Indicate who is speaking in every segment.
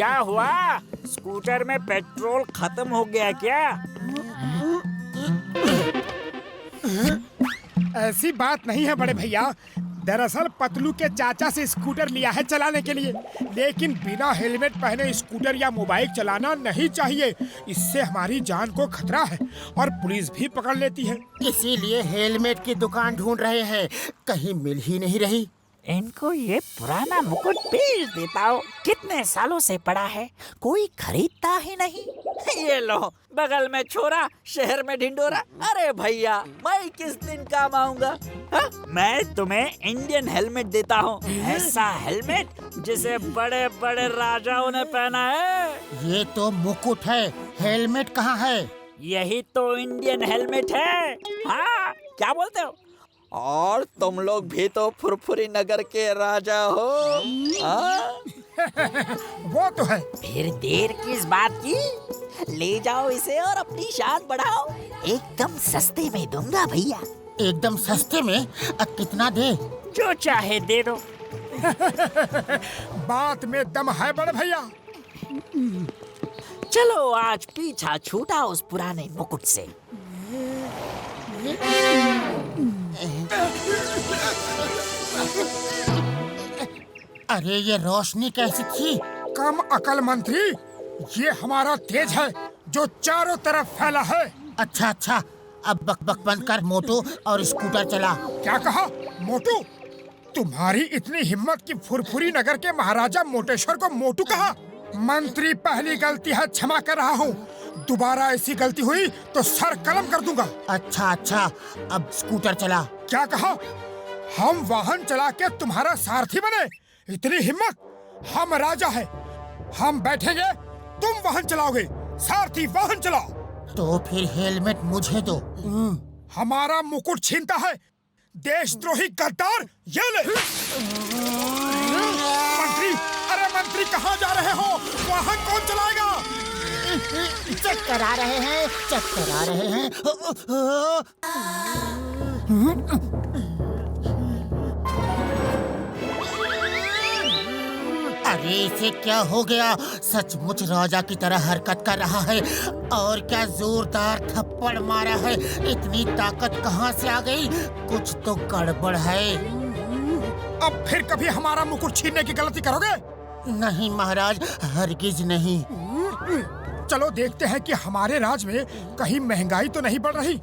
Speaker 1: क्या हुआ? स्कूटर में पेट्रोल खत्म हो गया क्या?
Speaker 2: ऐसी बात नहीं है बड़े भैया। दरअसल पतलू के चाचा से स्कूटर लिया है चलाने के लिए, लेकिन बिना हेलमेट पहने स्कूटर या मोबाइल चलाना नहीं चाहिए। इससे हमारी जान को खतरा है और पुलिस भी पकड़ लेती है।
Speaker 3: इसीलिए हेलमेट की दुकान ढूंढ रहे हैं, कहीं मिल ही नहीं रही।
Speaker 1: इनको ये पुराना मुकुट बेच देता हूँ। कितने सालों से पड़ा है, कोई खरीदता ही नहीं। ये लो, बगल में छोरा, शहर में ढिंडोरा। अरे भैया, मैं किस दिन काम आऊंगा? मैं तुम्हें इंडियन हेलमेट देता हूँ, ऐसा हेलमेट जिसे बड़े बड़े राजाओं ने पहना है।
Speaker 3: ये तो मुकुट है, हेलमेट कहाँ है?
Speaker 1: यही तो इंडियन हेलमेट है। हाँ, क्या बोलते हो?
Speaker 4: और तुम लोग भी तो फुरफुरी नगर के राजा हो।
Speaker 2: वो तो है।
Speaker 1: फिर देर किस बात की? ले जाओ इसे और अपनी शान बढ़ाओ। एकदम सस्ते में दूंगा भैया।
Speaker 3: एकदम सस्ते में? कितना दे?
Speaker 1: जो चाहे दे दो।
Speaker 2: बात में दम है बड़े भैया।
Speaker 1: चलो आज पीछा छूटा उस पुराने मुकुट से।
Speaker 3: अरे ये रोशनी कैसी थी?
Speaker 2: कम अकल मंत्री, ये हमारा तेज है जो चारों तरफ फैला है।
Speaker 3: अच्छा अच्छा, अब बक बक बंद कर मोटू और स्कूटर चला।
Speaker 2: क्या कहा मोटू? तुम्हारी इतनी हिम्मत कि फुरफुरी नगर के महाराजा मोटेश्वर को मोटू कहा? मंत्री, पहली गलती है, क्षमा कर रहा हूँ। दोबारा ऐसी गलती हुई तो सर कलम कर दूंगा।
Speaker 3: अच्छा अच्छा, अब स्कूटर चला।
Speaker 2: क्या कहा? हम वाहन चला के तुम्हारा सारथी बने? इतनी हिम्मत? हम राजा हैं, हम बैठेंगे, तुम वाहन चलाओगे। सारथी वाहन चलाओ।
Speaker 3: तो फिर हेलमेट मुझे दो।
Speaker 2: हमारा मुकुट छीनता है, देशद्रोही गद्दार, ये ले। मंत्री, अरे मंत्री कहाँ जा रहे हो? वाहन कौन चलाएगा?
Speaker 3: चक्कर आ रहे हैं, चक्कर आ रहे हैं। अरे इसे क्या हो गया? सचमुच राजा की तरह हरकत कर रहा है और क्या जोरदार थप्पड़ मारा है। इतनी ताकत कहाँ से आ गई? कुछ तो गड़बड़ है।
Speaker 2: अब फिर कभी हमारा मुकुट छीनने की गलती करोगे?
Speaker 3: नहीं महाराज, हरगिज नहीं।
Speaker 2: चलो देखते हैं कि हमारे राज में कहीं महंगाई तो नहीं बढ़ रही।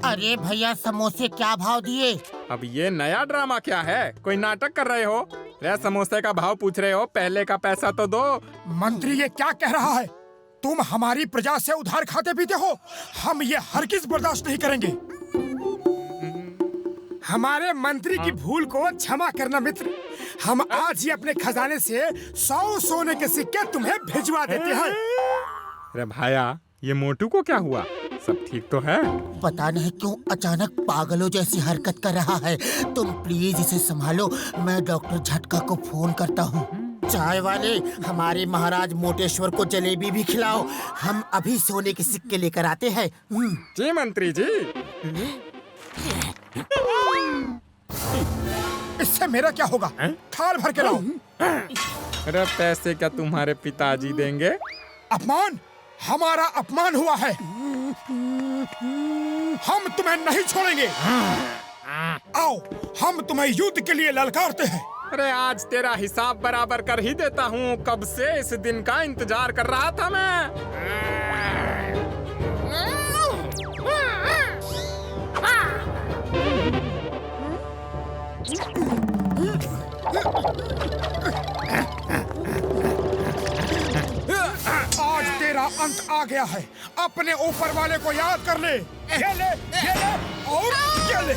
Speaker 3: अरे भैया, समोसे क्या भाव दिए?
Speaker 5: अब ये नया ड्रामा क्या है? कोई नाटक कर रहे हो? रे समोसे का भाव पूछ रहे हो, पहले का पैसा तो दो।
Speaker 2: मंत्री ये क्या कह रहा है? तुम हमारी प्रजा से उधार खाते पीते हो। हम ये हरगिज बर्दाश्त नहीं करेंगे। हमारे मंत्री की भूल को क्षमा करना मित्र। हम आज ही अपने खजाने से 100 सोने के सिक्के तुम्हें भिजवा देते हैं।
Speaker 5: अरे भाया, ये मोटू को क्या हुआ? सब ठीक तो है?
Speaker 3: पता नहीं क्यों अचानक पागलों जैसी हरकत कर रहा है। तुम प्लीज इसे संभालो, मैं डॉक्टर झटका को फोन करता हूँ। चाय वाले, हमारे महाराज मोटेश्वर को जलेबी भी खिलाओ। हम अभी सोने के सिक्के लेकर आते हैं।
Speaker 5: जी मंत्री जी।
Speaker 2: इससे मेरा क्या होगा? थाल भर के लाओ।
Speaker 5: अरे पैसे क्या तुम्हारे पिताजी देंगे?
Speaker 2: अपमान, हमारा अपमान हुआ है। हम तुम्हें नहीं छोड़ेंगे। आओ, हम तुम्हें युद्ध के लिए ललकारते हैं।
Speaker 5: अरे आज तेरा हिसाब बराबर कर ही देता हूँ। कब से इस दिन का इंतजार कर रहा था मैं।
Speaker 2: आज तेरा अंत आ गया है। अपने ऊपर वाले को याद कर ले। ये ले और ये ले।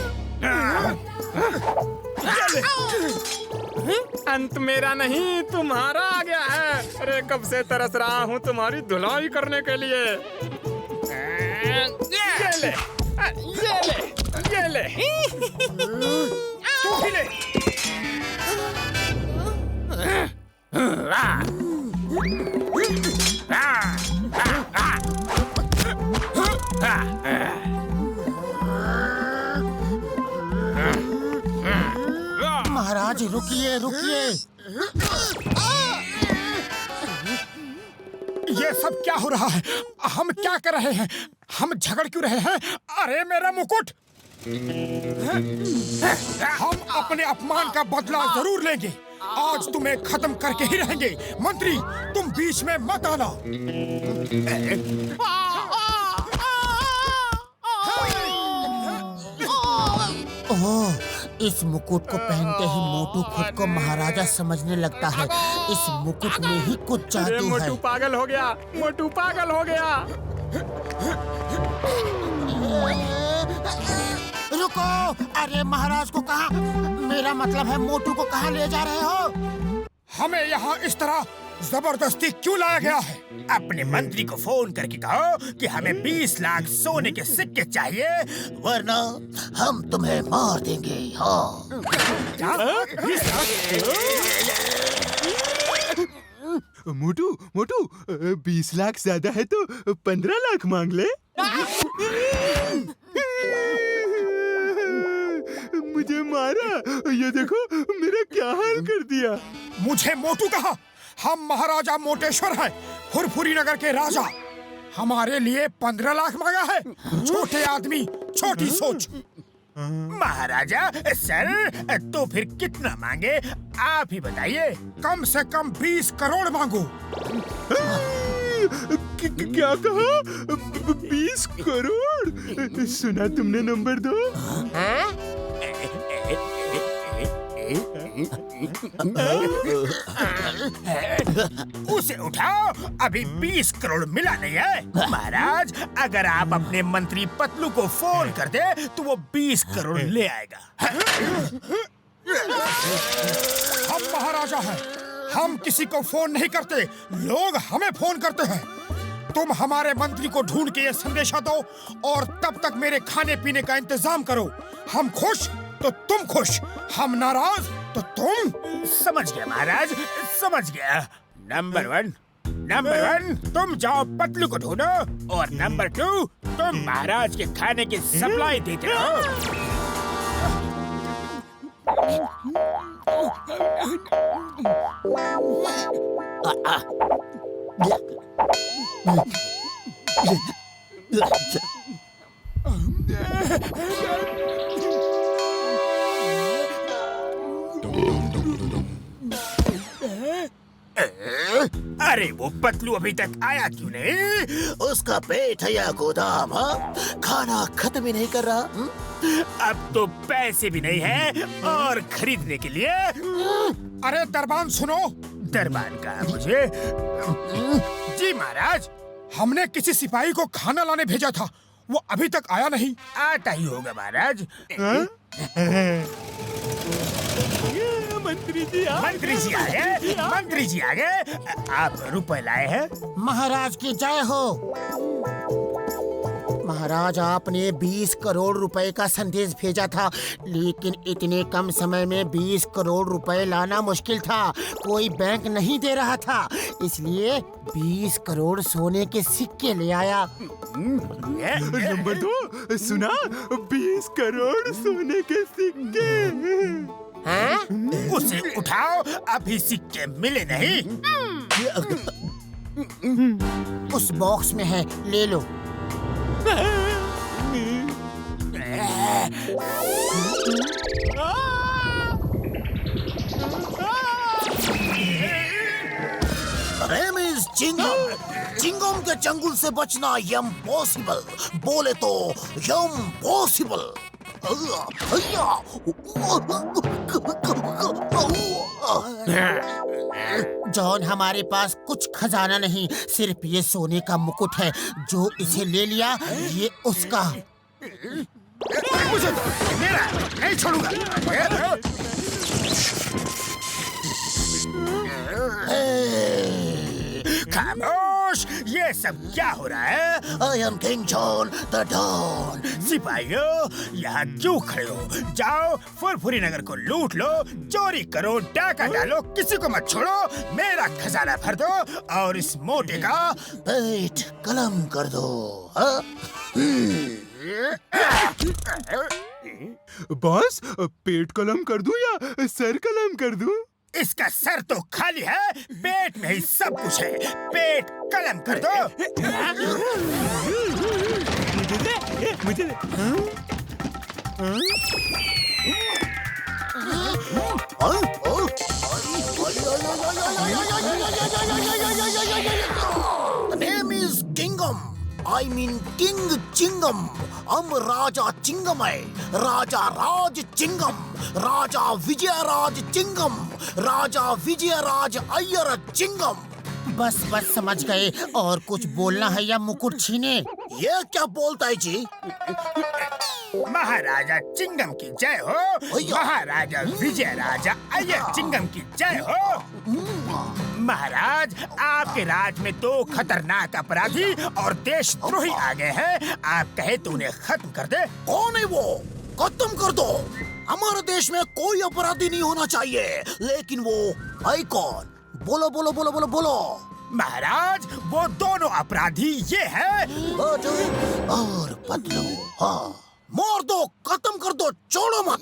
Speaker 2: ये ले।
Speaker 5: अंत मेरा नहीं, तुम्हारा आ गया है। अरे कब से तरस रहा हूँ तुम्हारी धुलाई करने के लिए। ये ले, ये ले, ये ले।
Speaker 2: तू भी ले।
Speaker 3: महाराज रुकिए रुकिए।
Speaker 2: ये सब क्या हो रहा है? हम क्या कर रहे हैं? हम झगड़ क्यों रहे हैं? अरे मेरा मुकुट! हम अपने अपमान का बदला जरूर लेंगे। आज तुम्हें खत्म करके ही रहेंगे। मंत्री, तुम बीच में मत आना।
Speaker 3: ओह, इस मुकुट को पहनते ही मोटू खुद को महाराजा समझने लगता है। इस मुकुट में ही कुछ
Speaker 5: अरे
Speaker 3: जादू है।
Speaker 5: मोटू पागल हो गया, मोटू पागल हो गया।
Speaker 3: रुको! अरे महाराज को कहाँ, मेरा मतलब है मोटू को कहाँ ले जा रहे हो?
Speaker 2: हमें यहाँ इस तरह जबरदस्ती क्यों लाया गया है? अपने मंत्री को फोन करके कहो कि हमें 20 लाख सोने के सिक्के चाहिए,
Speaker 3: वरना हम तुम्हें मार देंगे। हाँ।
Speaker 6: मोटू मोटू 20 लाख ज्यादा है तो 15 लाख मांग ले। मुझे मारा, ये देखो मेरा क्या हाल कर दिया।
Speaker 2: मुझे मोटू कहा? हम महाराजा मोटेश्वर हैं, फुरफुरी नगर के राजा। हमारे लिए 15 लाख मांगा है? छोटे आदमी, छोटी सोच। महाराजा सर, तो फिर कितना मांगे? आप ही बताइए। कम से कम 20 करोड़ मांगो।
Speaker 6: क्या कहा? 20 करोड़? सुना तुमने नंबर 2?
Speaker 2: उसे उठाओ, अभी 20 करोड़ मिला नहीं है। महाराज, अगर आप अपने मंत्री पतलू को फोन कर दे तो वो 20 करोड़ ले आएगा। हम महाराजा हैं, हम किसी को फोन नहीं करते, लोग हमें फोन करते हैं। तुम हमारे मंत्री को ढूंढ के ये संदेशा दो और तब तक मेरे खाने पीने का इंतजाम करो। हम खुश तो तुम खुश, हम नाराज तो तुम। समझ गया महाराज, समझ गया। नंबर 1 तुम जाओ पतलू को ढूंढो और नंबर 2 तुम महाराज के खाने की सप्लाई देते रहो। अरे वो पतलू अभी तक आया क्यों नहीं?
Speaker 3: उसका पेट है या गोदाम? हाँ? खाना खत्म ही नहीं कर रहा।
Speaker 2: अब तो पैसे भी नहीं है और खरीदने के लिए। अरे दरबान सुनो। दरबान कहा मुझे? जी महाराज, हमने किसी सिपाही को खाना लाने भेजा था, वो अभी तक आया नहीं। आता ही होगा महाराज।
Speaker 6: मंत्री जी
Speaker 2: मंत्री जी आ गए। आप रुपए लाए हैं?
Speaker 3: महाराज की जय हो। महाराज, आपने 20 करोड़ रुपए का संदेश भेजा था, लेकिन इतने कम समय में 20 करोड़ रुपए लाना मुश्किल था। कोई बैंक नहीं दे रहा था, इसलिए 20 करोड़ सोने के सिक्के ले आया।
Speaker 6: नंबर 2 सुना? 20 करोड़ सोने के सिक्के।
Speaker 2: उसे उठाओ, अभी सिक्के मिले नहीं।
Speaker 3: उस बॉक्स में है, ले लो। चिंगम के चंगुल से बचना इम्पॉसिबल, बोले तो इम्पॉसिबल। जॉन, हमारे पास कुछ खजाना नहीं, सिर्फ ये सोने का मुकुट है। जो इसे ले लिया, ये उसका।
Speaker 2: मुझे मेरा नहीं छोड़ूंगा। खामोश, ये सब क्या हो रहा है?
Speaker 3: I am King John the Don।
Speaker 2: सिपाहियों, यहाँ क्यों खड़े हो? जाओ फुरफुरी नगर को लूट लो, चोरी करो, डाका डालो, किसी को मत छोड़ो। मेरा खजाना भर दो और इस मोटे का
Speaker 3: पेट कलम कर दो। हाँ?
Speaker 6: बॉस, पेट कलम कर दूं या सर कलम कर दूं?
Speaker 2: इसका सर तो खाली है, पेट में ही सब कुछ है। पेट कलम कर दो।
Speaker 6: मुझे
Speaker 3: नेम इज किंगम, आई मीन किंग चिंगम। हम राजा चिंगम है, राजा राज चिंगम, राजा विजयराज चिंगम, राजा विजयराज अय्यर चिंगम। बस बस समझ गए। और कुछ बोलना है या मुकुट छीने? ये क्या बोलता है जी?
Speaker 2: महाराजा चिंगम की जय हो। महाराजा विजयराजा अय्यर चिंगम की जय हो। महाराज, आपके राज में 2 खतरनाक अपराधी और देशद्रोही आ गए हैं। आप कहे तो उन्हें खत्म कर दे।
Speaker 3: कौन है वो? खत्म कर दो। हमारे देश में कोई अपराधी नहीं होना चाहिए, लेकिन वो है कौन? बोलो बोलो बोलो बोलो बोलो।
Speaker 2: महाराज, वो दोनों अपराधी ये हैं।
Speaker 3: मोटू और पतलू। हाँ, मार दो, खत्म कर दो, छोड़ो मत।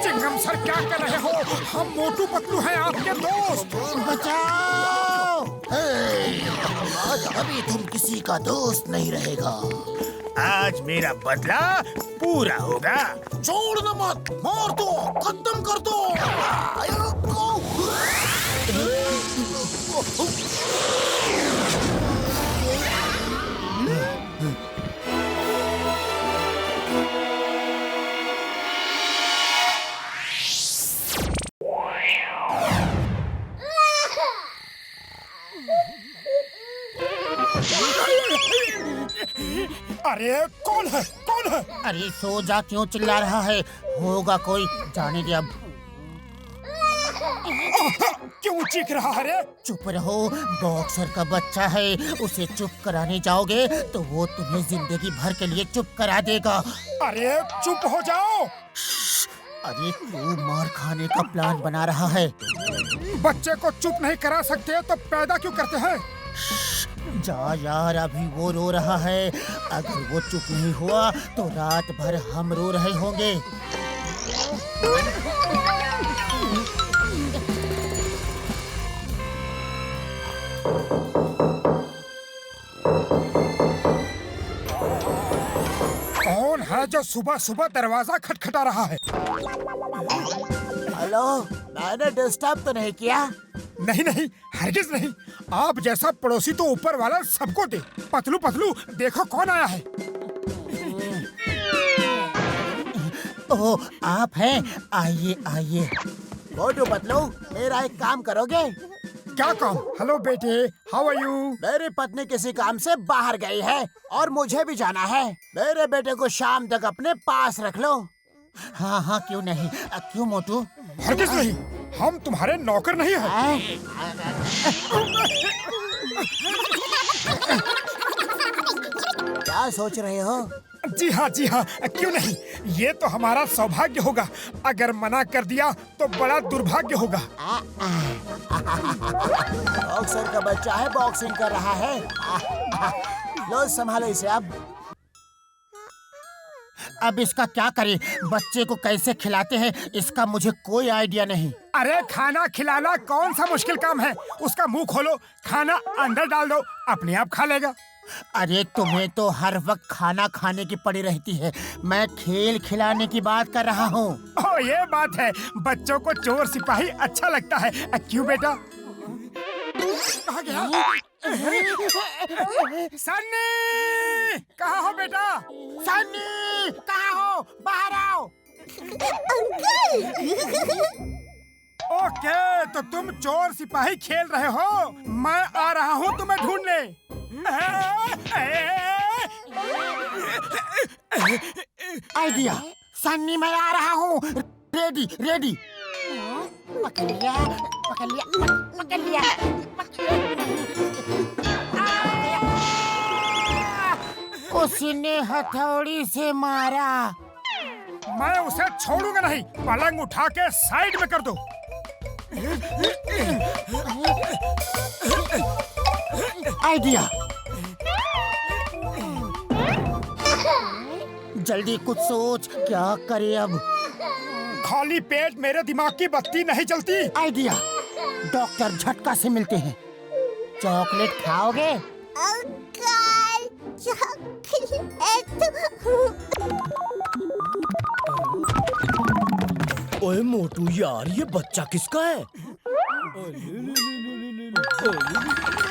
Speaker 2: चिंगम सर, क्या कर रहे हो? हम मोटू पतलू हैं, आपके दोस्त।
Speaker 3: बचाओ! आज अभी तुम किसी का दोस्त नहीं रहेगा।
Speaker 2: आज मेरा बदला पूरा होगा।
Speaker 3: छोड़ना मत, मार दो, खत्म कर दो।
Speaker 2: अरे कौन है? कौन है?
Speaker 3: अरे सो जा, क्यों चिल्ला रहा है? होगा कोई, जाने दे अब।
Speaker 2: क्यों चीख रहा है रे?
Speaker 3: चुप रहो, बॉक्सर का बच्चा है। उसे चुप कराने जाओगे तो वो तुम्हें जिंदगी भर के लिए चुप करा देगा।
Speaker 2: अरे चुप हो जाओ।
Speaker 3: अरे तू मार खाने का प्लान बना रहा है।
Speaker 2: बच्चे को चुप नहीं करा सकते तो पैदा क्यों करते हैं?
Speaker 3: जा यार, अभी वो रो रहा है। अगर वो चुप नहीं हुआ तो रात भर हम रो रहे होंगे।
Speaker 2: कौन है जो सुबह सुबह दरवाजा खटखटा रहा है?
Speaker 3: हेलो, मैंने डिस्टर्ब तो नहीं किया?
Speaker 2: नहीं नहीं, हरगिज नहीं। आप जैसा पड़ोसी तो ऊपर वाला सबको दे। पतलू पतलू, देखो कौन आया है।
Speaker 3: ओह, आप हैं? आइए आइए। मोटू पतलू, मेरा एक काम करोगे?
Speaker 2: क्या काम? हेलो बेटे, हाउ आर यू?
Speaker 3: मेरी पत्नी किसी काम से बाहर गई है और मुझे भी जाना है। मेरे बेटे को शाम तक अपने पास रख लो। हाँ हाँ, क्यों नहीं। क्यों मोटू?
Speaker 2: हरगिज नहीं, हम तुम्हारे नौकर नहीं हैं।
Speaker 3: क्या सोच रहे हो?
Speaker 2: जी हाँ जी हाँ, क्यों नहीं। ये तो हमारा सौभाग्य होगा। अगर मना कर दिया तो बड़ा दुर्भाग्य होगा।
Speaker 3: बॉक्सर का बच्चा है, बॉक्सिंग कर रहा है। लो संभालो इसे। अब इसका क्या करें? बच्चे को कैसे खिलाते हैं इसका मुझे कोई आइडिया नहीं।
Speaker 2: अरे खाना खिलाना कौन सा मुश्किल काम है? उसका मुंह खोलो, खाना अंदर डाल दो, अपने आप खा लेगा।
Speaker 3: अरे तुम्हें तो हर वक्त खाना खाने की पड़ी रहती है। मैं खेल खिलाने की बात कर रहा हूँ।
Speaker 2: ओ, ये बात है। बच्चों को चोर सिपाही अच्छा लगता है। क्यों बेटा? कहाँ गया? सन्नी, कहाँ हो बेटा?
Speaker 3: सन्नी, कहाँ हो? बाहर आओ।
Speaker 2: ओके, तो तुम चोर सिपाही खेल रहे हो। मैं आ रहा हूँ तुम्हें ढूंढने।
Speaker 3: आइडिया, सन्नी मैं आ रहा हूँ। Ready ready. पकड़ लिया, पकड़ लिया, पकड़ लिया। उसने हथौड़ी से मारा।
Speaker 2: मैं उसे छोड़ूंगा नहीं। पलंग उठा के साइड में कर दो।
Speaker 3: आइडिया, जल्दी कुछ सोच, क्या करे अब?
Speaker 2: खाली पेट मेरे दिमाग की बत्ती नहीं जलती।
Speaker 3: आइडिया, डॉक्टर झटका से मिलते हैं। चॉकलेट खाओगे?
Speaker 7: Uncle chocolate.
Speaker 8: ओए मोटू यार, ये बच्चा किसका है?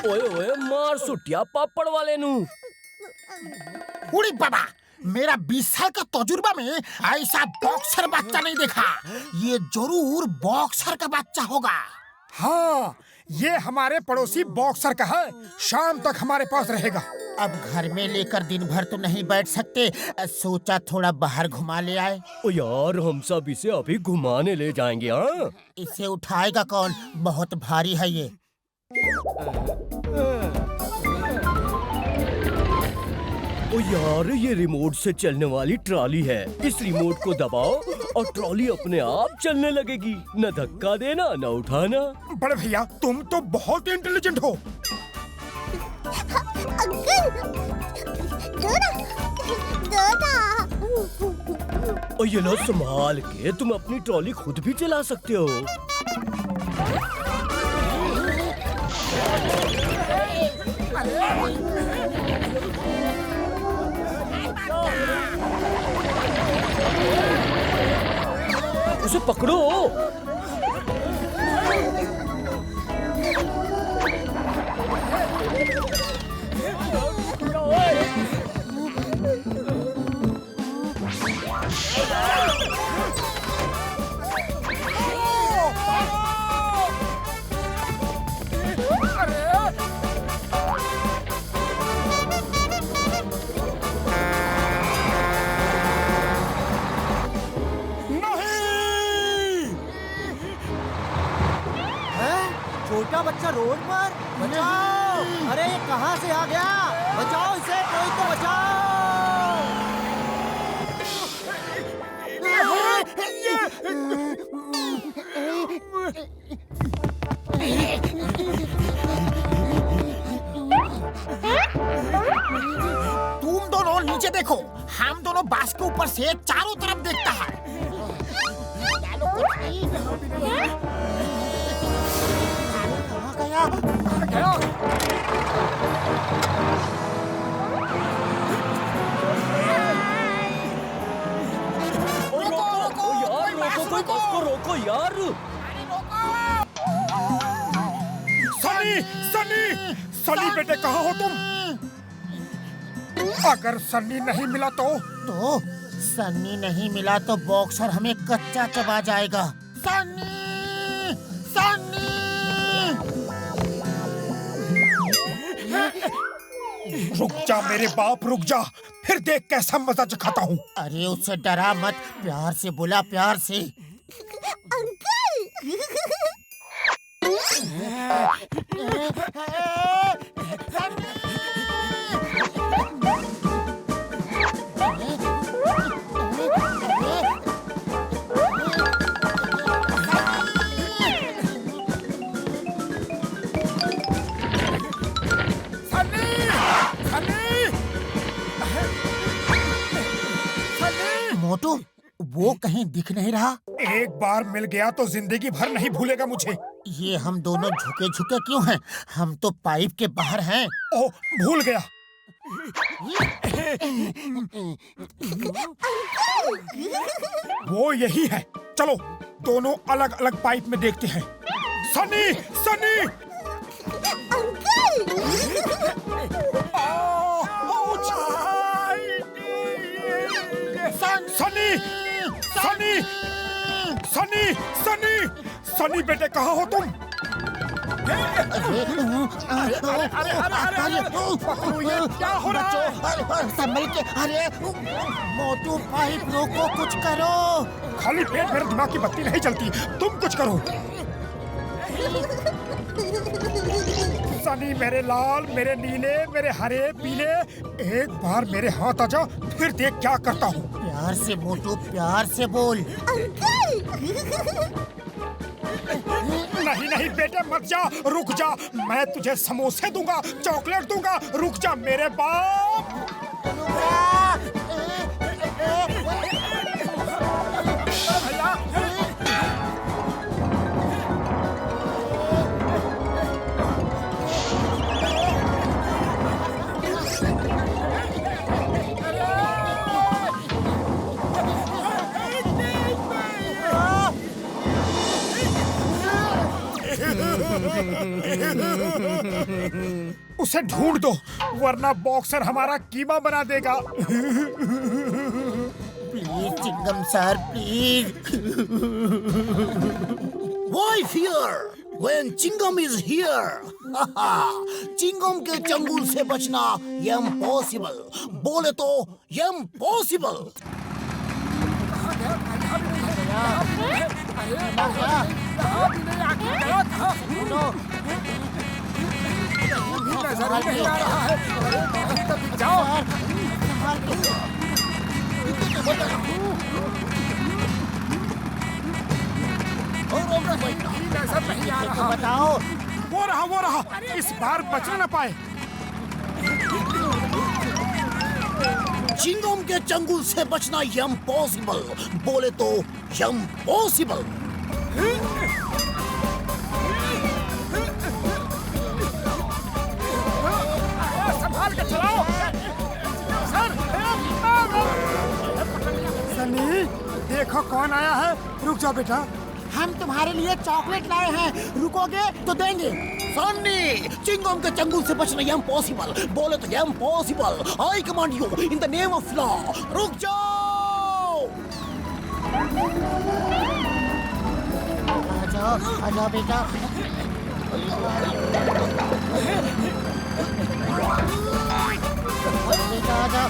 Speaker 8: ओए ओए मार सुटिया पापड़ वाले नू।
Speaker 3: उड़ी बाबा, मेरा 20 साल का तजुर्बा में ऐसा बॉक्सर बच्चा नहीं देखा। ये जरूर बॉक्सर का बच्चा होगा।
Speaker 2: हाँ, ये हमारे पड़ोसी बॉक्सर का है। शाम तक हमारे पास रहेगा।
Speaker 3: अब घर में लेकर दिन भर तो नहीं बैठ सकते, सोचा थोड़ा बाहर घुमा ले आए।
Speaker 8: ओ यार, हम सब इसे अभी घुमाने ले जाएंगे। हाँ,
Speaker 3: इसे उठाएगा कौन? बहुत भारी है ये।
Speaker 8: ओ यार, ये रिमोट से चलने वाली ट्रॉली है। इस रिमोट को दबाओ और ट्रॉली अपने आप चलने लगेगी। न धक्का देना न उठाना।
Speaker 2: बड़े भैया, तुम तो बहुत इंटेलिजेंट हो।
Speaker 7: अंकल दो ना।
Speaker 8: और ये लो, संभाल के, तुम अपनी ट्रॉली खुद भी चला सकते हो। उसे पकड़ो।
Speaker 9: छोटा बच्चा रोड पर, बचाओ! अरे ये कहाँ से आ गया? बचाओ इसे, कोई तो बचाओ!
Speaker 3: तुम दोनों नीचे देखो, हम दोनों बास के ऊपर से चारों तरफ देखता है।
Speaker 8: रोको यार।
Speaker 2: सनी, सनी, सनी बेटे, कहाँ हो तुम? अगर सन्नी नहीं मिला तो
Speaker 3: सन्नी नहीं मिला तो बॉक्सर हमें कच्चा चबा जाएगा। सन्नी, सन्नी!
Speaker 2: रुक जा मेरे बाप, रुक जा, फिर देख कैसा मजा चखाता हूँ।
Speaker 3: अरे उससे डरा मत, प्यार से बोला, प्यार से। मोटू, वो कहीं दिख नहीं रहा।
Speaker 2: एक बार मिल गया तो जिंदगी भर नहीं भूलेगा मुझे।
Speaker 3: ये हम दोनों झुके झुके क्यों हैं? हम तो पाइप के बाहर हैं।
Speaker 2: ओह, भूल गया। वो यही है। चलो दोनों अलग अलग पाइप में देखते हैं। सनी, सनी! सनी, सनी, सनी, सनी, सनी बेटे, कहाँ हो तुम? क्या हो रहा है?
Speaker 3: संभल के! अरे मोटू, पाइप रोको, कुछ करो।
Speaker 2: खाली पेट मेरे दिमाग की बत्ती नहीं चलती, तुम कुछ करो। सनी मेरे लाल, मेरे नीले, मेरे हरे, पीले, एक बार मेरे हाथ आजा, फिर देख क्या करता हूँ।
Speaker 3: प्यार से मोटू, प्यार से बोल।
Speaker 2: नहीं नहीं बेटे, मत जा, रुक जा, मैं तुझे समोसे दूंगा, चॉकलेट दूंगा, रुक जा मेरे बाप। भैया उसे ढूंढ दो, वरना बॉक्सर हमारा कीमा बना देगा।
Speaker 3: Please Chingam sir, please. Why fear when Chingam is here? Chingam के चंगुल से बचना इम्पॉसिबल, बोले तो इम्पॉसिबल।
Speaker 2: बताओ, वो रहा, इस बार बचना न पाए।
Speaker 3: चिंगम के चंगुल से बचना इम्पॉसिबल, बोले तो इम्पॉसिबल।
Speaker 2: संभाल के चलाओ सर। सनी, देखो कौन आया है। रुक जाओ बेटा,
Speaker 3: हम तुम्हारे लिए चॉकलेट लाए हैं, रुकोगे तो देंगे। सन्नी, चिंगम के चंगुल से बचना इम्पॉसिबल, बोले तो impossible. I command you in the name of law, रुक जाओ। आजा बेटा। बेटा आजा।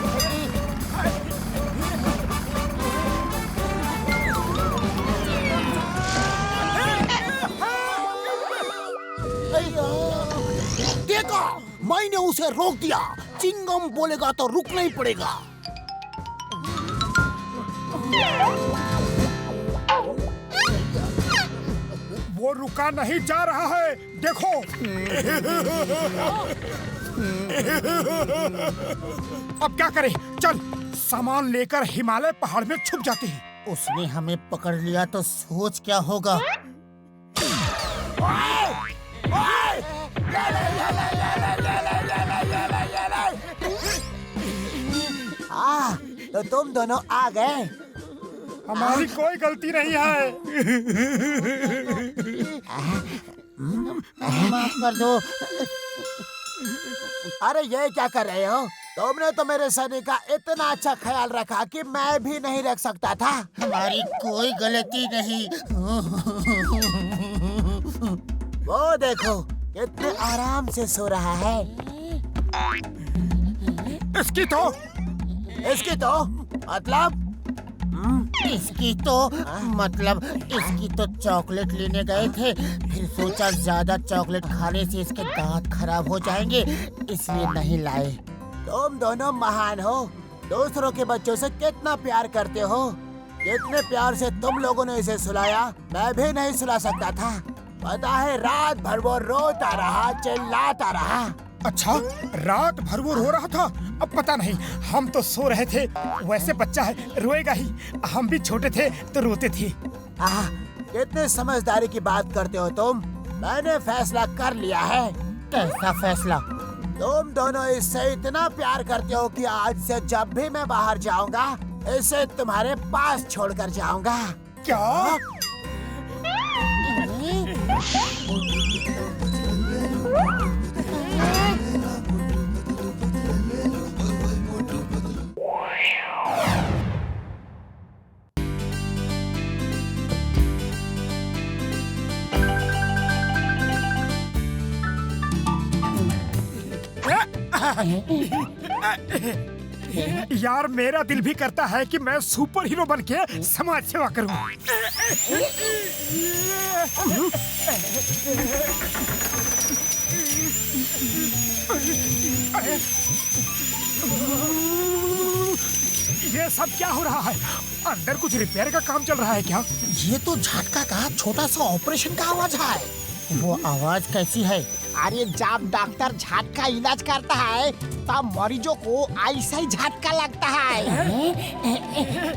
Speaker 3: देखा, मैंने उसे रोक दिया। चिंगम बोलेगा तो रुकना ही पड़ेगा।
Speaker 2: वो रुका नहीं जा रहा है, देखो। अब क्या करें? चल, सामान लेकर हिमालय पहाड़ में छुप जाते हैं।
Speaker 3: उसने हमें पकड़ लिया तो सोच क्या होगा। तो तुम दोनों आ गए।
Speaker 2: हमारी कोई गलती नहीं है।
Speaker 3: माफ कर दो। अरे ये क्या कर रहे हो? तुमने तो मेरे सनी का इतना अच्छा ख्याल रखा कि मैं भी नहीं रख सकता था। हमारी कोई गलती नहीं। वो देखो कितने आराम से सो रहा है। इसकी तो इसकी तो चॉकलेट लेने गए थे, फिर सोचा ज्यादा चॉकलेट खाने से इसके दांत खराब हो जाएंगे, इसलिए नहीं लाए। तुम दोनों महान हो, दूसरों के बच्चों से कितना प्यार करते हो। जितने प्यार से तुम लोगों ने इसे सुलाया, मैं भी नहीं सुला सकता था। पता है, रात भर वो रोता रहा, चिल्लाता रहा।
Speaker 2: अच्छा, रात भर वो रो रहा था? अब पता नहीं, हम तो सो रहे थे। वैसे बच्चा है, रोएगा ही। हम भी छोटे थे तो रोते थे।
Speaker 3: कितने समझदारी की बात करते हो तुम। मैंने फैसला कर लिया है। कैसा फैसला? तुम दोनों इससे इतना प्यार करते हो कि आज से जब भी मैं बाहर जाऊंगा, इसे तुम्हारे पास छोड़कर जाऊंगा।
Speaker 2: क्या? यार, मेरा दिल भी करता है कि मैं सुपर हीरो बन के समाज सेवा करूं। ये सब क्या हो रहा है? अंदर कुछ रिपेयर का काम चल रहा है क्या?
Speaker 3: ये तो झटका का छोटा सा ऑपरेशन का आवाज है। वो आवाज कैसी है? अरे जब डॉक्टर झटका इलाज करता है तब मरीजों को ऐसा ही झटका लगता है।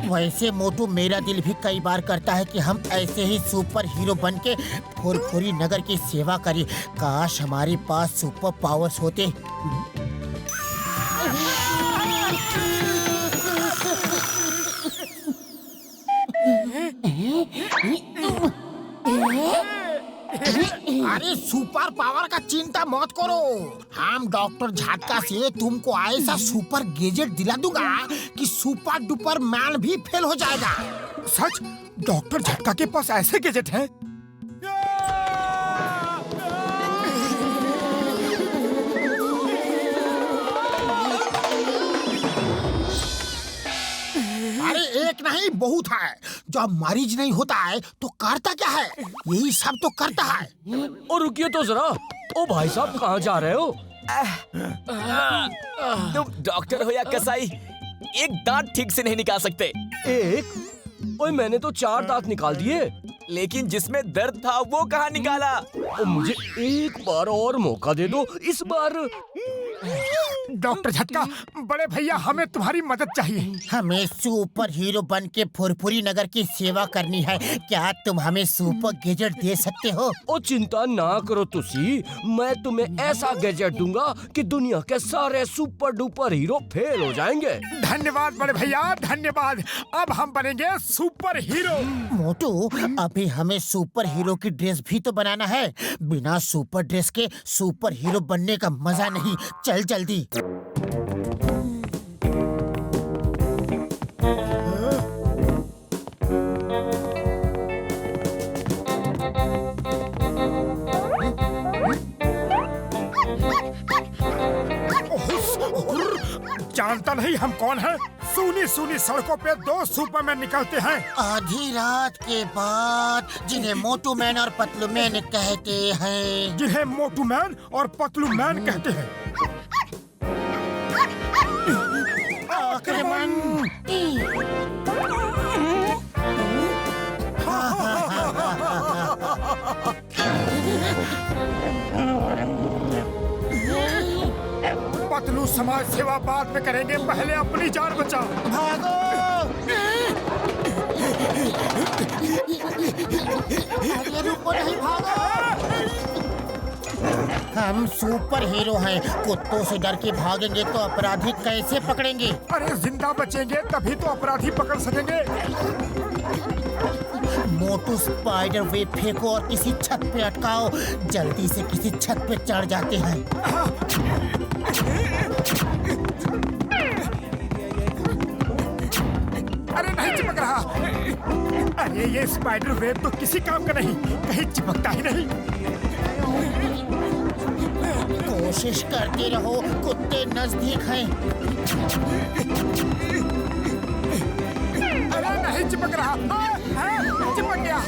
Speaker 3: वैसे मोटू, मेरा दिल भी कई बार करता है कि हम ऐसे ही सुपर हीरो बन के फुरफुरी नगर की सेवा करें। काश हमारे पास सुपर पावर्स होते। अरे सुपर पावर का चिंता मत करो, हम डॉक्टर झटका से तुमको ऐसा सुपर गैजेट दिला दूंगा कि सुपर डुपर मैन भी फेल हो जाएगा।
Speaker 2: सच? डॉक्टर झटका के पास ऐसे गैजेट हैं?
Speaker 3: अरे एक नहीं बहुत है। जब मरीज नहीं होता है तो करता क्या है, यही सब तो करता है।
Speaker 8: और रुकिए तो जरा, ओ भाई साहब कहाँ जा रहे हो?
Speaker 10: तुम डॉक्टर हो या कसाई, एक दांत ठीक से नहीं निकाल सकते।
Speaker 8: एक? ओए मैंने तो 4 दांत निकाल दिए।
Speaker 10: लेकिन जिसमें दर्द था वो कहाँ निकाला?
Speaker 8: ओ मुझे एक बार और मौका दे दो, इस बार।
Speaker 2: डॉक्टर झटका, बड़े भैया हमें तुम्हारी मदद चाहिए।
Speaker 3: हमें सुपर हीरो बन के फुरफुरी नगर की सेवा करनी है, क्या तुम हमें सुपर गैजेट दे सकते हो?
Speaker 8: ओ चिंता ना करो तुसी, मैं तुम्हें ऐसा गैजेट दूंगा कि दुनिया के सारे सुपर डुपर हीरो फेल हो जाएंगे।
Speaker 2: धन्यवाद बड़े भैया, धन्यवाद। अब हम बनेंगे सुपर हीरो।
Speaker 3: मोटू, अभी हमें सुपर हीरो की ड्रेस भी तो बनाना है। बिना सुपर ड्रेस के सुपर हीरो बनने का मजा नहीं। चल जल्दी।
Speaker 2: जानता नहीं हम कौन हैं? सूनी सूनी सड़कों पे 2 सुपरमैन निकलते हैं
Speaker 3: आधी रात के बाद, जिन्हें मोटू मैन और पतलू मैन कहते हैं।
Speaker 2: जिन्हें मोटू मैन और पतलू मैन कहते हैं।
Speaker 3: आक्रमण!
Speaker 2: पतलू समाज सेवा बाद में करेंगे, पहले अपनी जान बचाओ।
Speaker 3: भागो! अरे रुको नहीं, भागो! हम सुपर हीरो हैं, कुत्तों से डर के भागेंगे तो अपराधी कैसे पकड़ेंगे?
Speaker 2: अरे जिंदा बचेंगे तभी तो अपराधी पकड़ सकेंगे।
Speaker 3: मोटू स्पाइडर वेब फेंको और किसी छत पे अटकाओ। जल्दी से किसी छत पे चढ़ जाते हैं।
Speaker 2: अरे नहीं चिपक रहा। अरे ये स्पाइडर वेब तो किसी काम का नहीं, कहीं चिपकता ही नहीं।
Speaker 3: कोशिश करते रहो, कुत्ते नजदीक हैं।
Speaker 2: अरे नहीं चिपक रहा। चिपक गया।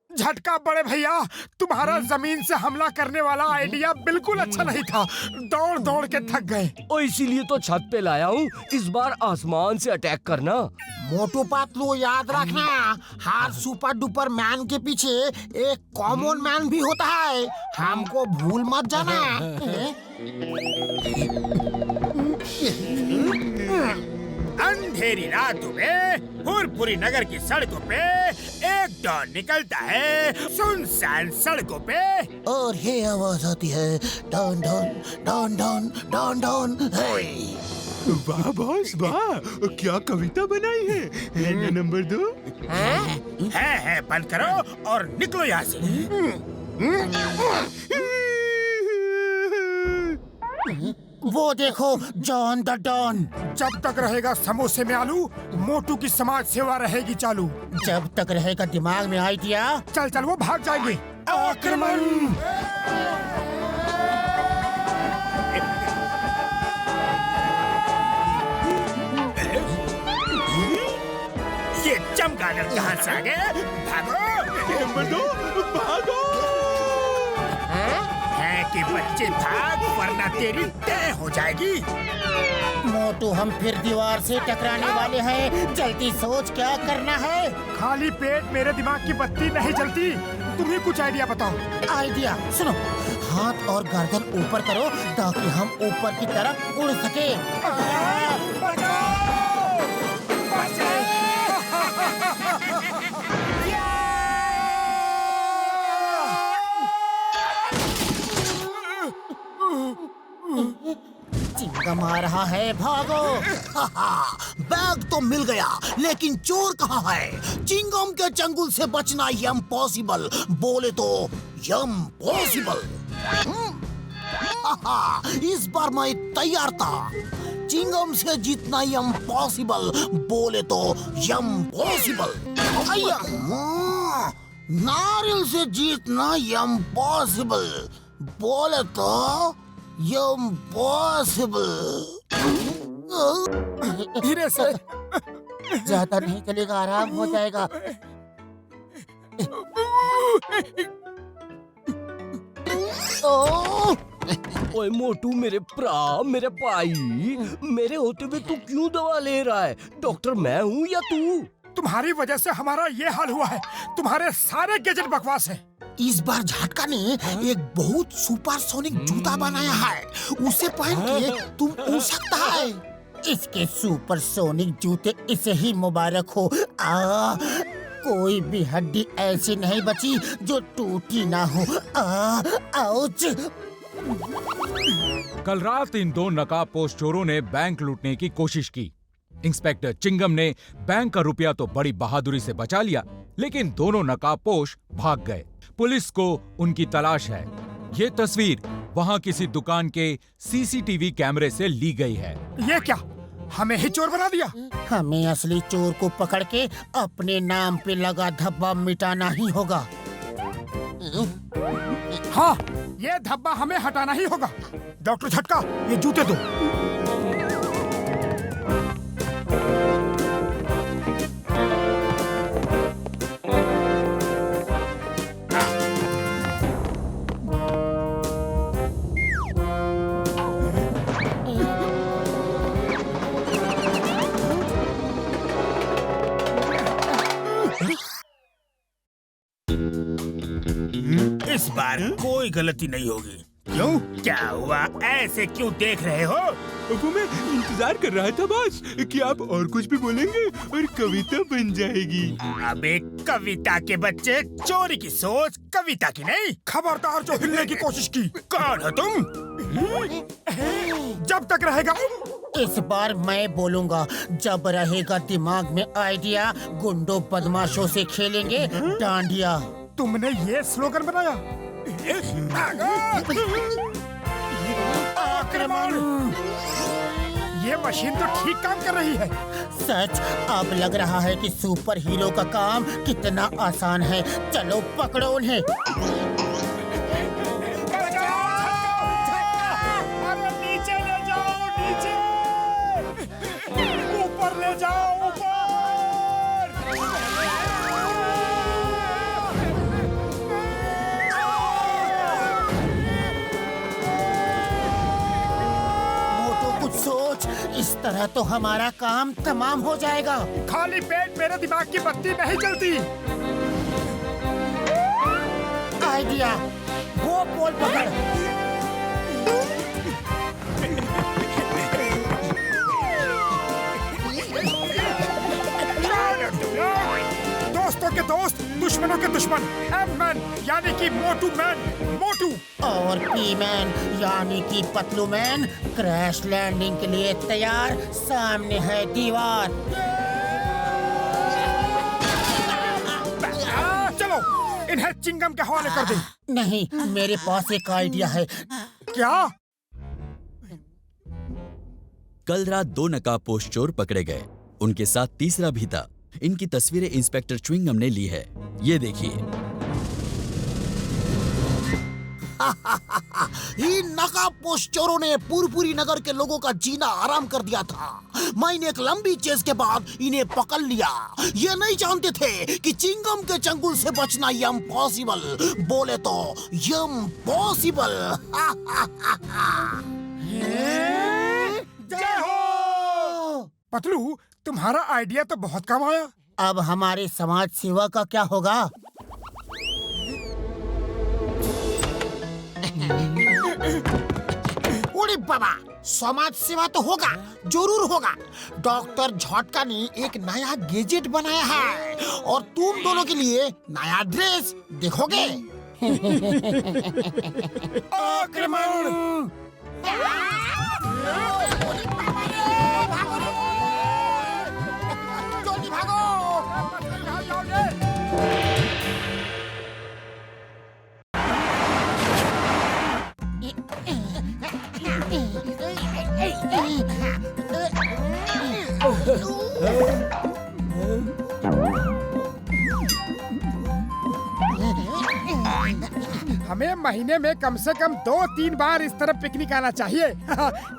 Speaker 2: झटका बड़े भैया, तुम्हारा जमीन से हमला करने वाला आइडिया बिल्कुल अच्छा नहीं था। दौड़ दौड़ के थक गए।
Speaker 8: और इसीलिए तो छत पे लाया हूँ, इस बार आसमान से अटैक करना।
Speaker 3: मोटू पतलू याद रखना, हर सुपर डुपर मैन के पीछे एक कॉमन मैन भी होता है, हमको भूल मत जाना।
Speaker 2: अंधेरी रातों में फुरफुरी नगर की सड़कों पे एक डॉन निकलता है, सुनसान सड़कों पे।
Speaker 3: और ये आवाज आती है, Don Don Don Don Don Don.
Speaker 6: वाह बॉस वाह, क्या कविता बनाई है ना नंबर 2?
Speaker 2: है बंद करो और निकलो यहाँ से।
Speaker 3: वो देखो, जॉन द डॉन।
Speaker 2: जब तक रहेगा समोसे में आलू, मोटू की समाज सेवा रहेगी चालू।
Speaker 3: जब तक रहेगा दिमाग में आइडिया,
Speaker 2: चल चल वो भाग जाएंगे। आक्रमण! ये चमगादड़ कहाँ से आ गए? भागो!
Speaker 6: नंबर 2 भागो!
Speaker 2: है कि बच्चे भाग, वरना तेरी तय हो जाएगी।
Speaker 3: मोटू हम फिर दीवार से टकराने वाले हैं, जल्दी सोच क्या करना है।
Speaker 2: खाली पेट मेरे दिमाग की बत्ती नहीं जलती। तुम्हें कुछ आइडिया बताओ।
Speaker 3: आइडिया सुनो, हाथ और गर्दन ऊपर करो ताकि हम ऊपर की तरफ उड़ सके। लगम आ रहा है, भागो। बैग तो मिल गया, लेकिन चोर कहाँ है? चिंगम के चंगुल से बचना इम्पॉसिबल, बोले तो इम्पॉसिबल। इस बार मैं तैयार था। चिंगम से जीतना इम्पॉसिबल, बोले तो इम्पॉसिबल। नारियल से जीतना इम्पॉसिबल, बोले तो इम्पॉसिबल।
Speaker 2: धीरे से।
Speaker 3: ज्यादा नहीं चलेगा, आराम हो जाएगा।
Speaker 8: ओए मोटू, मेरे भरा, मेरे भाई, मेरे होते हुए तू क्यों दवा ले रहा है? डॉक्टर मैं हूँ या तू?
Speaker 2: तुम्हारी वजह से हमारा ये हाल हुआ है। तुम्हारे सारे गैजेट बकवास हैं।
Speaker 3: इस बार झटका ने एक बहुत सुपरसोनिक जूता बनाया है। उसे पहन के तुम उड़ सकता है। इसके सुपरसोनिक जूते इसे ही मुबारक हो। कोई भी हड्डी ऐसी नहीं बची जो टूटी ना हो। आउच।
Speaker 11: कल रात इन दो नकाबपोश चोरों ने बैंक लूटने की कोशिश की। इंस्पेक्टर चिंगम ने बैंक का रुपया तो बड़ी बहादुरी से बचा लिया, लेकिन दोनों नकाबपोश भाग गए। पुलिस को उनकी तलाश है। ये तस्वीर वहां किसी दुकान के सीसीटीवी कैमरे से ली गई है।
Speaker 2: ये क्या, हमें ही चोर बना दिया?
Speaker 3: हमें असली चोर को पकड़ के अपने नाम पे लगा धब्बा मिटाना ही होगा।
Speaker 2: हाँ, ये धब्बा हमें हटाना ही होगा। डॉक्टर झटका, ये जूते दो।
Speaker 12: इस बार कोई गलती नहीं होगी।
Speaker 2: क्यों? क्या हुआ? ऐसे क्यों देख रहे हो?
Speaker 6: वो मैं इंतजार कर रहा था बॉस कि आप और कुछ भी बोलेंगे और कविता बन जाएगी।
Speaker 2: अबे कविता के बच्चे, चोरी की सोच कविता की नहीं। खबरदार जो हिलने की कोशिश की। कौन हो तुम? जब तक रहेगा।
Speaker 3: इस बार मैं बोलूंगा। जब रहेगा दिमाग में आइडिया, गुंडों बदमाशों से खेलेंगे डांडिया।
Speaker 2: तुमने ये स्लोगन बनाया? आक्रमण! ये मशीन तो ठीक काम कर रही है।
Speaker 3: सच, अब लग रहा है कि सुपर हीरो का काम कितना आसान है। चलो पकड़ो उन्हें।
Speaker 2: अरे नीचे ले जाओ, नीचे। ऊपर ले जाओ, ऊपर।
Speaker 3: सोच, इस तरह तो हमारा काम तमाम हो जाएगा।
Speaker 2: खाली पेट मेरे दिमाग की बत्ती नहीं जलती।
Speaker 3: आइडिया, वो पोल पकड़।
Speaker 2: दोस्तों के दोस्त, दुश्मनों के दुश्मन। एम-मैन यानी कि मोटू मैन, मोटू।
Speaker 3: और पी-मैन यानी कि पतलू मैन क्रैश लैंडिंग के लिए तैयार। सामने है दीवार।
Speaker 2: चलो इन्हें चिंगम के हवाले कर दे।
Speaker 3: नहीं, मेरे पास एक आइडिया है।
Speaker 2: क्या?
Speaker 10: कल रात दो नकाबपोश चोर पकड़े गए। उनके साथ तीसरा भी था। इनकी तस्वीरें इंस्पेक्टर च्विंगम ने ली है। ये देखिए।
Speaker 3: इन नकाबपोश चोरों ने पुरपुरी नगर के लोगों का जीना आराम कर दिया था। मैंने एक लंबी चेस के बाद इन्हें पकड़ लिया। ये नहीं जानते थे कि चिंगम के चंगुल से बचना इम्पॉसिबल, बोले तो इम्पॉसिबल।
Speaker 2: जय हो। पतलू, तुम्हारा आइडिया तो बहुत काम आया।
Speaker 3: अब हमारे समाज सेवा का क्या होगा? अरे बाबा, समाज सेवा तो होगा, जरूर होगा। डॉक्टर झटका ने एक नया गैजेट बनाया है और तुम दोनों के लिए नया ड्रेस देखोगे।
Speaker 2: आक्रमण!
Speaker 3: जल्दी भागो।
Speaker 2: हमें महीने में कम से कम 2-3 बार इस तरफ पिकनिक आना चाहिए।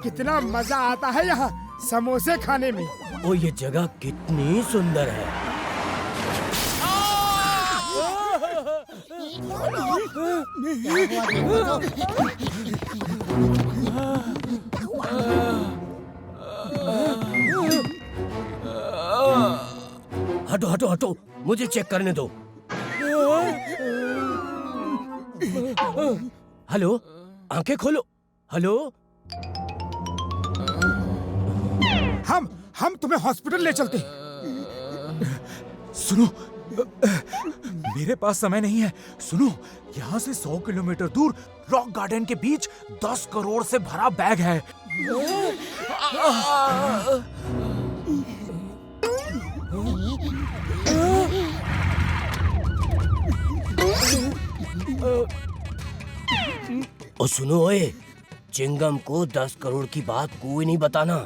Speaker 2: कितना मजा आता है यहाँ समोसे खाने में।
Speaker 8: ओ ये जगह कितनी सुंदर है। हटो हटो हटो, मुझे चेक करने दो। हेलो, आंखें खोलो। हेलो,
Speaker 2: हम तुम्हें हॉस्पिटल ले चलते हैं।
Speaker 11: सुनो, मेरे पास समय नहीं है। सुनो, यहाँ से 100 किलोमीटर दूर रॉक गार्डन के बीच 10 करोड़ से भरा बैग है।
Speaker 8: ओ सुनो ओए, चिंगम को 10 करोड़ की बात कोई नहीं बताना।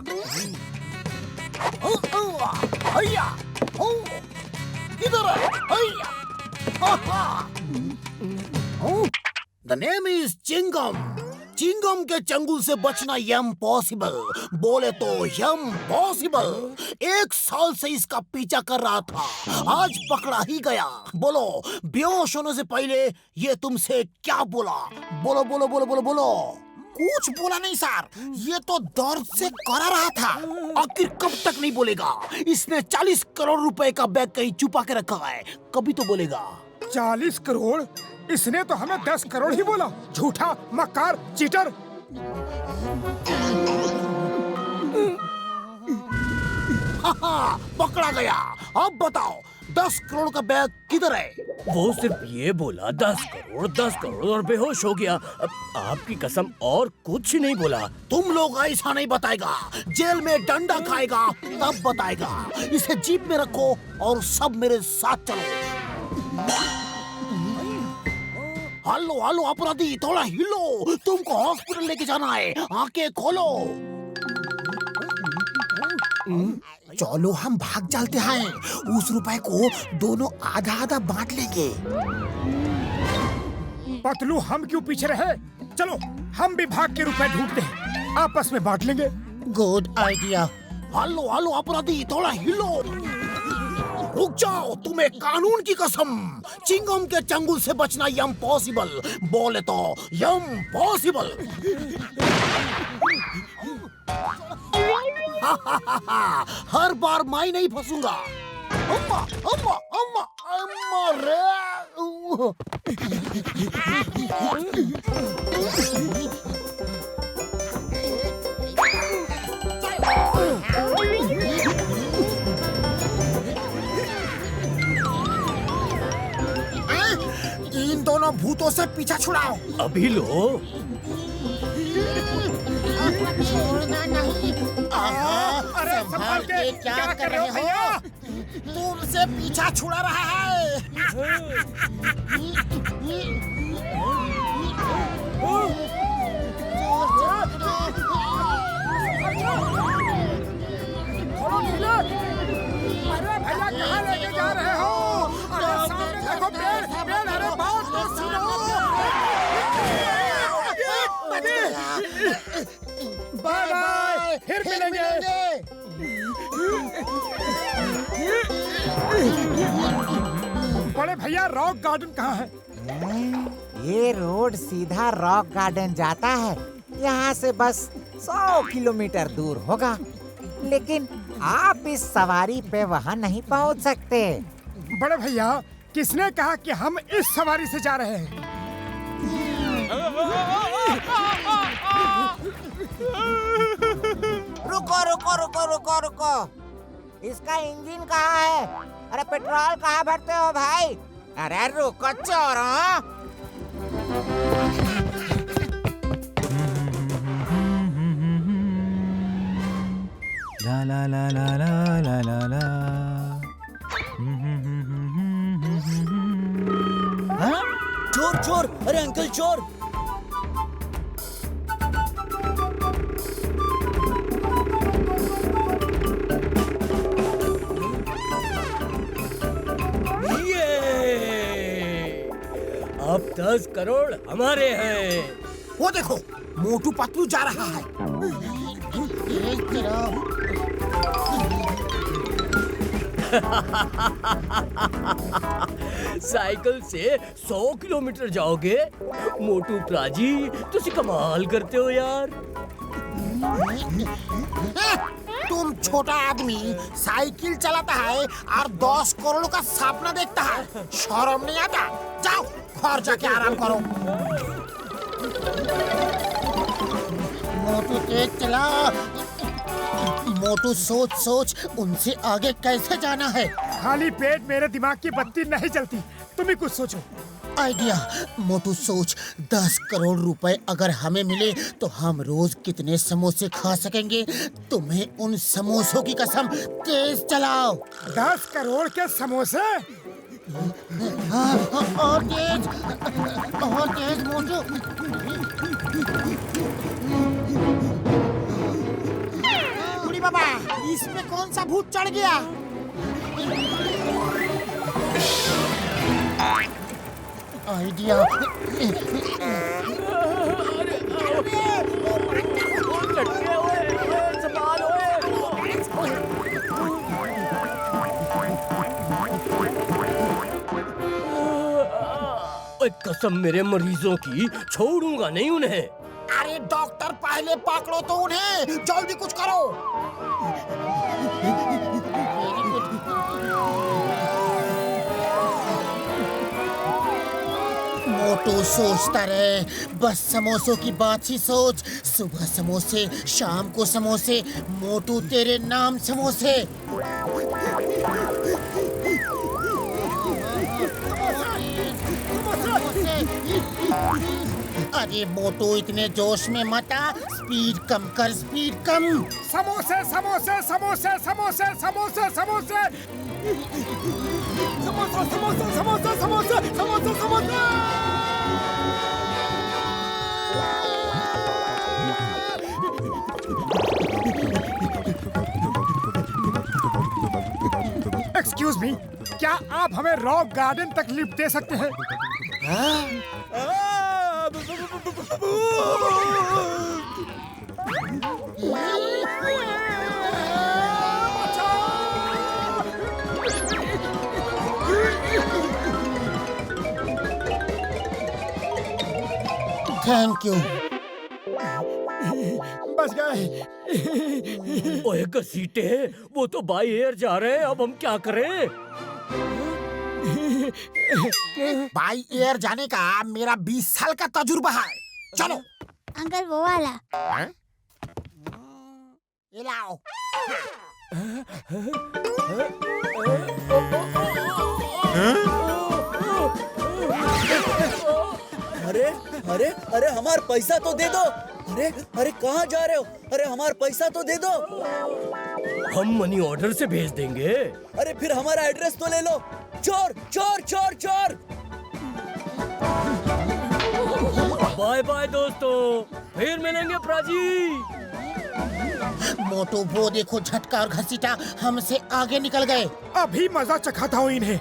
Speaker 3: The name is Chingam. Chingam के चंगुल से बचना इम्पॉसिबल, बोले तो इम्पॉसिबल। 1 साल से इसका पीछा कर रहा था, आज पकड़ा ही गया। बोलो, बेहोश होने से पहले ये तुमसे क्या बोला? बोलो बोलो बोलो बोलो बोलो। कुछ बोला नहीं सर, ये तो दर्द से करा रहा था। आखिर कब तक नहीं बोलेगा? इसने 40 करोड़ रुपए का बैग कहीं छुपा के रखा है, कभी तो बोलेगा।
Speaker 2: 40 करोड़? इसने तो हमें 10 करोड़ ही बोला। झूठा, मक्कार, चीटर।
Speaker 3: पकड़ा गया। अब बताओ 10 करोड़ का बैग किधर है?
Speaker 8: वो सिर्फ ये बोला 10 करोड़ और बेहोश हो गया। अब आपकी कसम और कुछ नहीं बोला।
Speaker 3: तुम लोग ऐसा नहीं बताएगा, जेल में डंडा खाएगा तब बताएगा। इसे जीप में रखो और सब मेरे साथ चलो। हलो हलो अपराधी, थोड़ा हिलो, तुमको हॉस्पिटल लेके जाना है, आंखें खोलो। चलो हम भाग चलते हैं, उस रुपए को दोनों आधा आधा बांट लेंगे।
Speaker 2: पतलू, हम क्यों पीछे रहे? चलो हम भी भाग के रुपए ढूंढते हैं, आपस में बांट लेंगे।
Speaker 3: Good idea. हलो हलो अपराधी, थोड़ा हिलो। रुक जाओ, तुम्हें कानून की कसम, चिंगम के चंगुल से बचना इम्पॉसिबल, बोले तो इम्पॉसिबल। हर बार मैं नहीं फंसूंगा। अम्मा अम्मा अम्मा अम्मा रे। इन दोनों भूतों से पीछा छुड़ाओ।
Speaker 8: अभी लो।
Speaker 3: छोड़ना नहीं।
Speaker 2: अरे संभाल के, क्या कर रहे हो भैया?
Speaker 3: तुमसे पीछा छुड़ा रहा है।
Speaker 2: अरे भैया कहाँ लेके जा रहे हो? अरे सामने देखो, पेड़ पेड़। अरे बात तो सुनो। बाय बाय, फिर मिलेंगे। बड़े भैया, रॉक गार्डन कहाँ है?
Speaker 9: ये रोड सीधा रॉक गार्डन जाता है, यहाँ से बस 100 किलोमीटर दूर होगा। लेकिन आप इस सवारी पे वहाँ नहीं पहुँच सकते।
Speaker 2: बड़े भैया, किसने कहा कि हम इस सवारी से जा रहे हैं?
Speaker 9: रुको रुको रुको रुको रुको, इसका इंजन कहाँ है? अरे पेट्रोल कहाँ भरते हो भाई? अरे रुको चोरों।
Speaker 6: ला ला ला ला ला ला ला।
Speaker 10: हाँ? चोर चोर, अरे अंकल चोर।
Speaker 8: अब 10 करोड़ हमारे हैं।
Speaker 3: वो देखो, मोटू पतलू जा रहा है।
Speaker 8: साइकिल से 100 किलोमीटर जाओगे? मोटू प्राजी, तुसी कमाल करते हो यार।
Speaker 3: तुम छोटा आदमी साइकिल चलाता है और 10 करोड़ का सपना देखता है, शर्म नहीं आता? जाओ घर जाके आराम करो। मोटू तेज चला। मोटू सोच सोच उनसे आगे कैसे जाना है।
Speaker 2: खाली पेट मेरे दिमाग की बत्ती नहीं चलती, तुम ही कुछ सोचो।
Speaker 3: आइडिया। मोटू सोच, 10 करोड़ रुपए अगर हमें मिले तो हम रोज कितने समोसे खा सकेंगे। तुम्हें उन समोसों की कसम, तेज चलाओ।
Speaker 2: 10 करोड़ के समोसे?
Speaker 3: और तेज मोटू। बुढ़ी बाबा, इसमें कौन सा भूत चढ़ गया? आइडिया।
Speaker 8: कसम मेरे मरीजों की, छोड़ूंगा नहीं उन्हें।
Speaker 3: अरे डॉक्टर, पहले पकड़ो तो उन्हें, जल्दी कुछ करो। मोटू सोचता रहे, बस समोसों की बात ही सोच। सुबह समोसे, शाम को समोसे, मोटू तेरे नाम समोसे। अरे मोटू, इतने जोश में मत आ, स्पीड कम कर, स्पीड कम।
Speaker 2: समोसे समोसे समोसे समोसे समोसे समोसे समोसा समोसा समोसा समोसा समोसा समोसा। एक्सक्यूज मी, क्या आप हमें रॉक गार्डन तक लिफ्ट दे सकते हैं?
Speaker 3: Thank you.
Speaker 2: बच गए।
Speaker 8: ओए घसीटे, वो तो बाय एयर जा रहे हैं, अब हम क्या करें?
Speaker 3: बाई एयर जाने का मेरा 20 साल का तजुर्बा है। चलो।
Speaker 7: अंकल वो वाला।
Speaker 3: ये लाओ।
Speaker 10: अरे अरे अरे, हमारा पैसा तो दे दो। अरे अरे, कहाँ जा रहे हो? अरे हमारा पैसा तो दे दो।
Speaker 8: हम मनी ऑर्डर से भेज देंगे।
Speaker 10: अरे फिर हमारा एड्रेस तो ले लो। चोर चोर चोर चोर।
Speaker 8: बाय बाय दोस्तों, फिर मिलेंगे प्राजी।
Speaker 3: मोटू, वो देखो, झटका और घसीटा हमसे आगे निकल गए।
Speaker 2: अभी मजा चखाता हूँ इन्हें।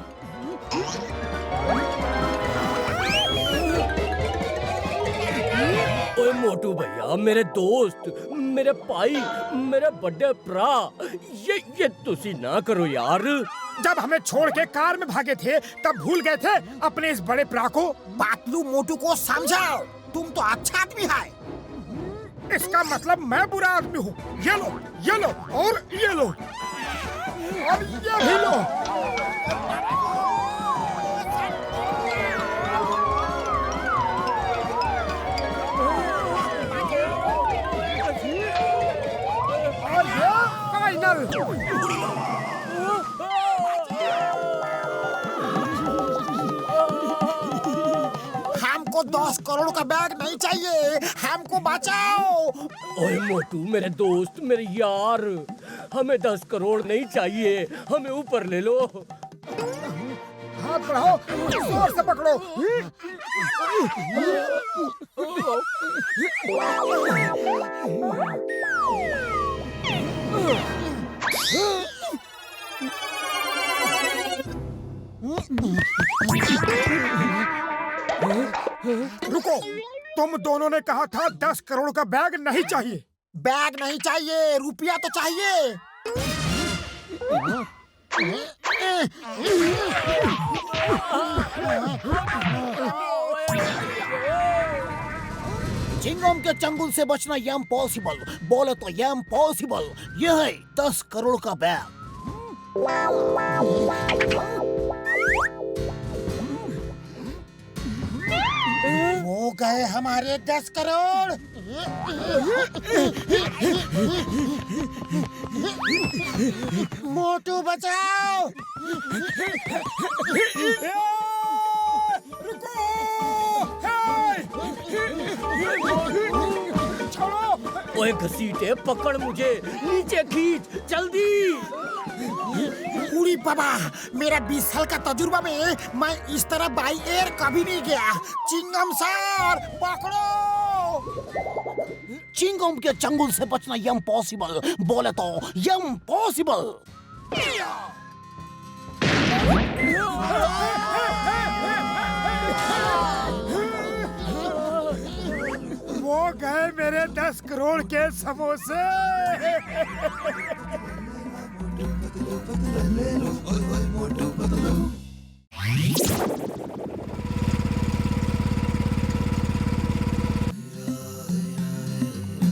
Speaker 8: ओए मोटू भैया, मेरे दोस्त, मेरे भाई, मेरे बड़े भरा, ये तुसी ना करो यार।
Speaker 2: जब हमें छोड़ के कार में भागे थे तब भूल गए थे अपने इस बड़े प्रा को।
Speaker 3: पातलू मोटू को समझाओ, तुम तो अच्छा आदमी है।
Speaker 2: इसका मतलब मैं बुरा आदमी हूँ। ये लो और ये लो और ये भी लो। और ये फाइनल।
Speaker 3: हमको 10 10 करोड़ का बैग नहीं चाहिए, हमको बचाओ।
Speaker 8: ओए मोटू, मेरे दोस्त, मेरे यार, हमें 10 करोड़ नहीं चाहिए, हमें ऊपर ले लो।
Speaker 2: हाथ बढ़ाओ, जोर से पकड़ो। रुको, तुम दोनों ने कहा था 10 करोड़ का बैग नहीं चाहिए।
Speaker 3: बैग नहीं चाहिए, रुपया तो चाहिए। चिंगम के चंगुल से बचना इम्पॉसिबल, बोले तो इम्पॉसिबल। यह है 10 करोड़ का बैग। वो गए हमारे 10 करोड़। मोटू बचाओ।
Speaker 8: ओए घसीटे, पकड़ मुझे, नीचे खींच, जल्दी।
Speaker 3: पूरी बाबा, मेरा 20 साल का तजुर्बा में मैं इस तरह बाई एयर कभी नहीं गया। चिंगम सर, पकड़ो। चिंगम के चंगुल से बचना इम्पॉसिबल, बोले तो इम्पॉसिबल।
Speaker 2: वो गए मेरे 10 करोड़ के समोसे।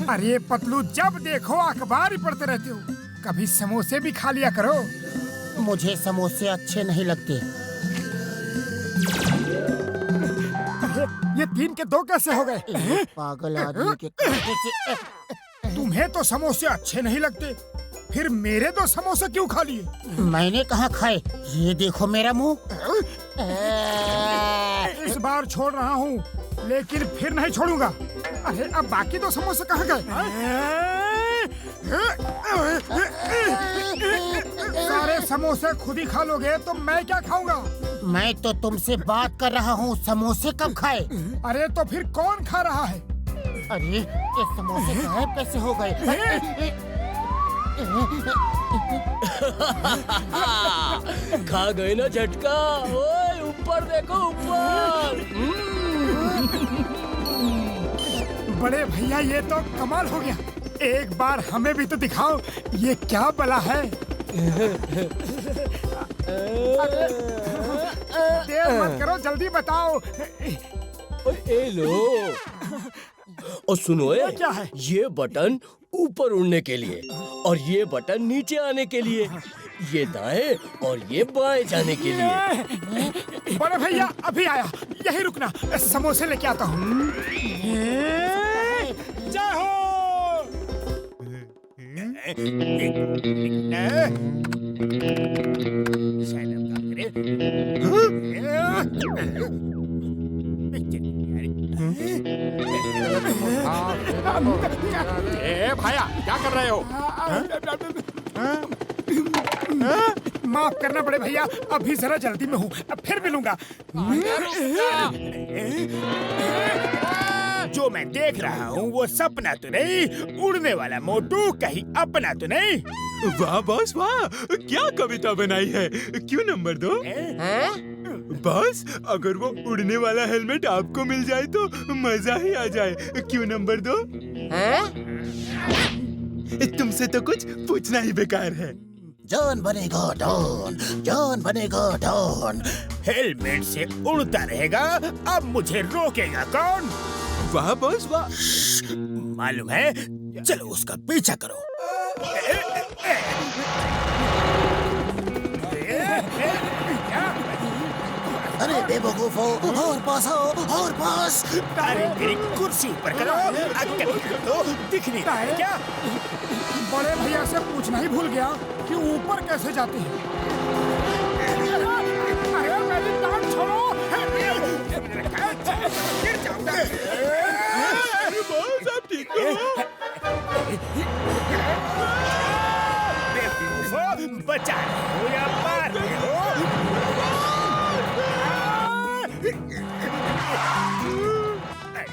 Speaker 2: अरे पतलू, जब देखो अखबार ही पढ़ते रहते हो, कभी समोसे भी खा लिया करो।
Speaker 3: मुझे समोसे अच्छे नहीं लगते।
Speaker 2: ये 3 के 2 कैसे हो गए?
Speaker 3: पागल आदमी के कहने से।
Speaker 2: तुम्हें तो समोसे अच्छे नहीं लगते, फिर मेरे 2 समोसे क्यों खा लिए?
Speaker 3: मैंने कहाँ खाए? ये देखो मेरा मुंह।
Speaker 2: इस बार छोड़ रहा हूँ, लेकिन फिर नहीं छोड़ूंगा। अरे अब बाकी 2 समोसे कहाँ गए? सारे समोसे खुद ही खा लोगे तो मैं क्या खाऊंगा?
Speaker 3: मैं तो तुमसे बात कर रहा हूँ, समोसे कब खाए?
Speaker 2: अरे तो फिर कौन खा रहा है?
Speaker 3: अरे ये समोसे गायब कैसे हो गए?
Speaker 8: खा गए ना झटका। ओए ऊपर देखो, ऊपर।
Speaker 2: बड़े भैया, ये तो कमाल हो गया। एक बार हमें भी तो दिखाओ, ये क्या बला है? देर मत करो, जल्दी बताओ।
Speaker 8: ए लो। और सुनो,
Speaker 2: ये क्या है?
Speaker 8: ये बटन ऊपर उड़ने के लिए और ये बटन नीचे आने के लिए, ये दाएं और ये बाएं जाने के लिए।
Speaker 2: बड़े भैया अभी आया, यही रुकना, समोसे लेके आता हूँ। जय हो।
Speaker 5: ए भाया, क्या कर रहे हो?
Speaker 2: माफ करना बड़े भैया, अभी जरा जल्दी में हूँ, फिर मिलूंगा। जो मैं देख रहा हूँ वो सपना तो नहीं, उड़ने वाला मोटू कहीं अपना तो नहीं?
Speaker 6: वाह बॉस वाह, क्या कविता बनाई है। क्यों नंबर 2? बॉस, अगर वो उड़ने वाला हेलमेट आपको मिल जाए तो मजा ही आ जाए। क्यों नंबर 2? तुमसे तो कुछ पूछना ही बेकार है।
Speaker 3: जॉन बनेगा डॉन, जॉन बनेगा डॉन।
Speaker 2: हेलमेट से उड़ता रहेगा, अब मुझे रोकेगा कौन?
Speaker 6: वाह बॉस वाह।
Speaker 2: मालूम है, चलो उसका पीछा करो।
Speaker 3: अरे बेवकूफो, और पास आओ, और पास।
Speaker 2: अरे मेरी कुर्सी ऊपर करो, अक्कल तो दिख नहीं रहा है क्या? बड़े भैया से पूछना ही भूल गया कि ऊपर कैसे जाते हैं। अरे मेरी टांग छोड़ो। गिर जाऊंगा।
Speaker 6: बॉस आप ठीक तो हो?
Speaker 2: बेवकूफो, बचा रहे हो या मार रहे हो?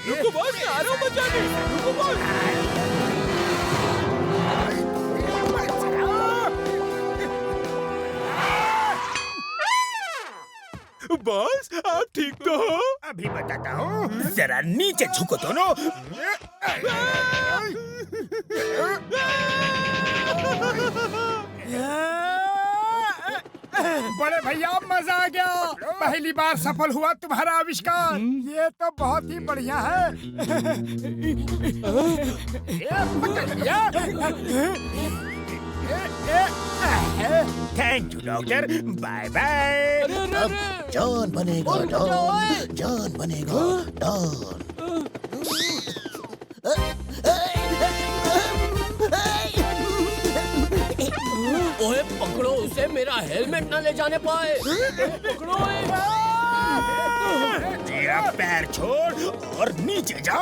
Speaker 6: रुको बॉस, मैं आ रहा हूँ बचाने। रुको बॉस, आप ठीक तो हो?
Speaker 2: अभी बताता हूँ, जरा नीचे झुको दोनों। बड़े भैया मजा आ गया, पहली बार सफल हुआ तुम्हारा आविष्कार। ये तो बहुत ही बढ़िया है। Thank you doctor, bye bye.
Speaker 3: अब जॉन बनेगा डॉन, जॉन बनेगा डॉन।
Speaker 8: ओए पकड़ो उसे, मेरा हेलमेट ना ले जाने पाए। पकड़ो
Speaker 2: तेरा पैर छोड़ और नीचे जा।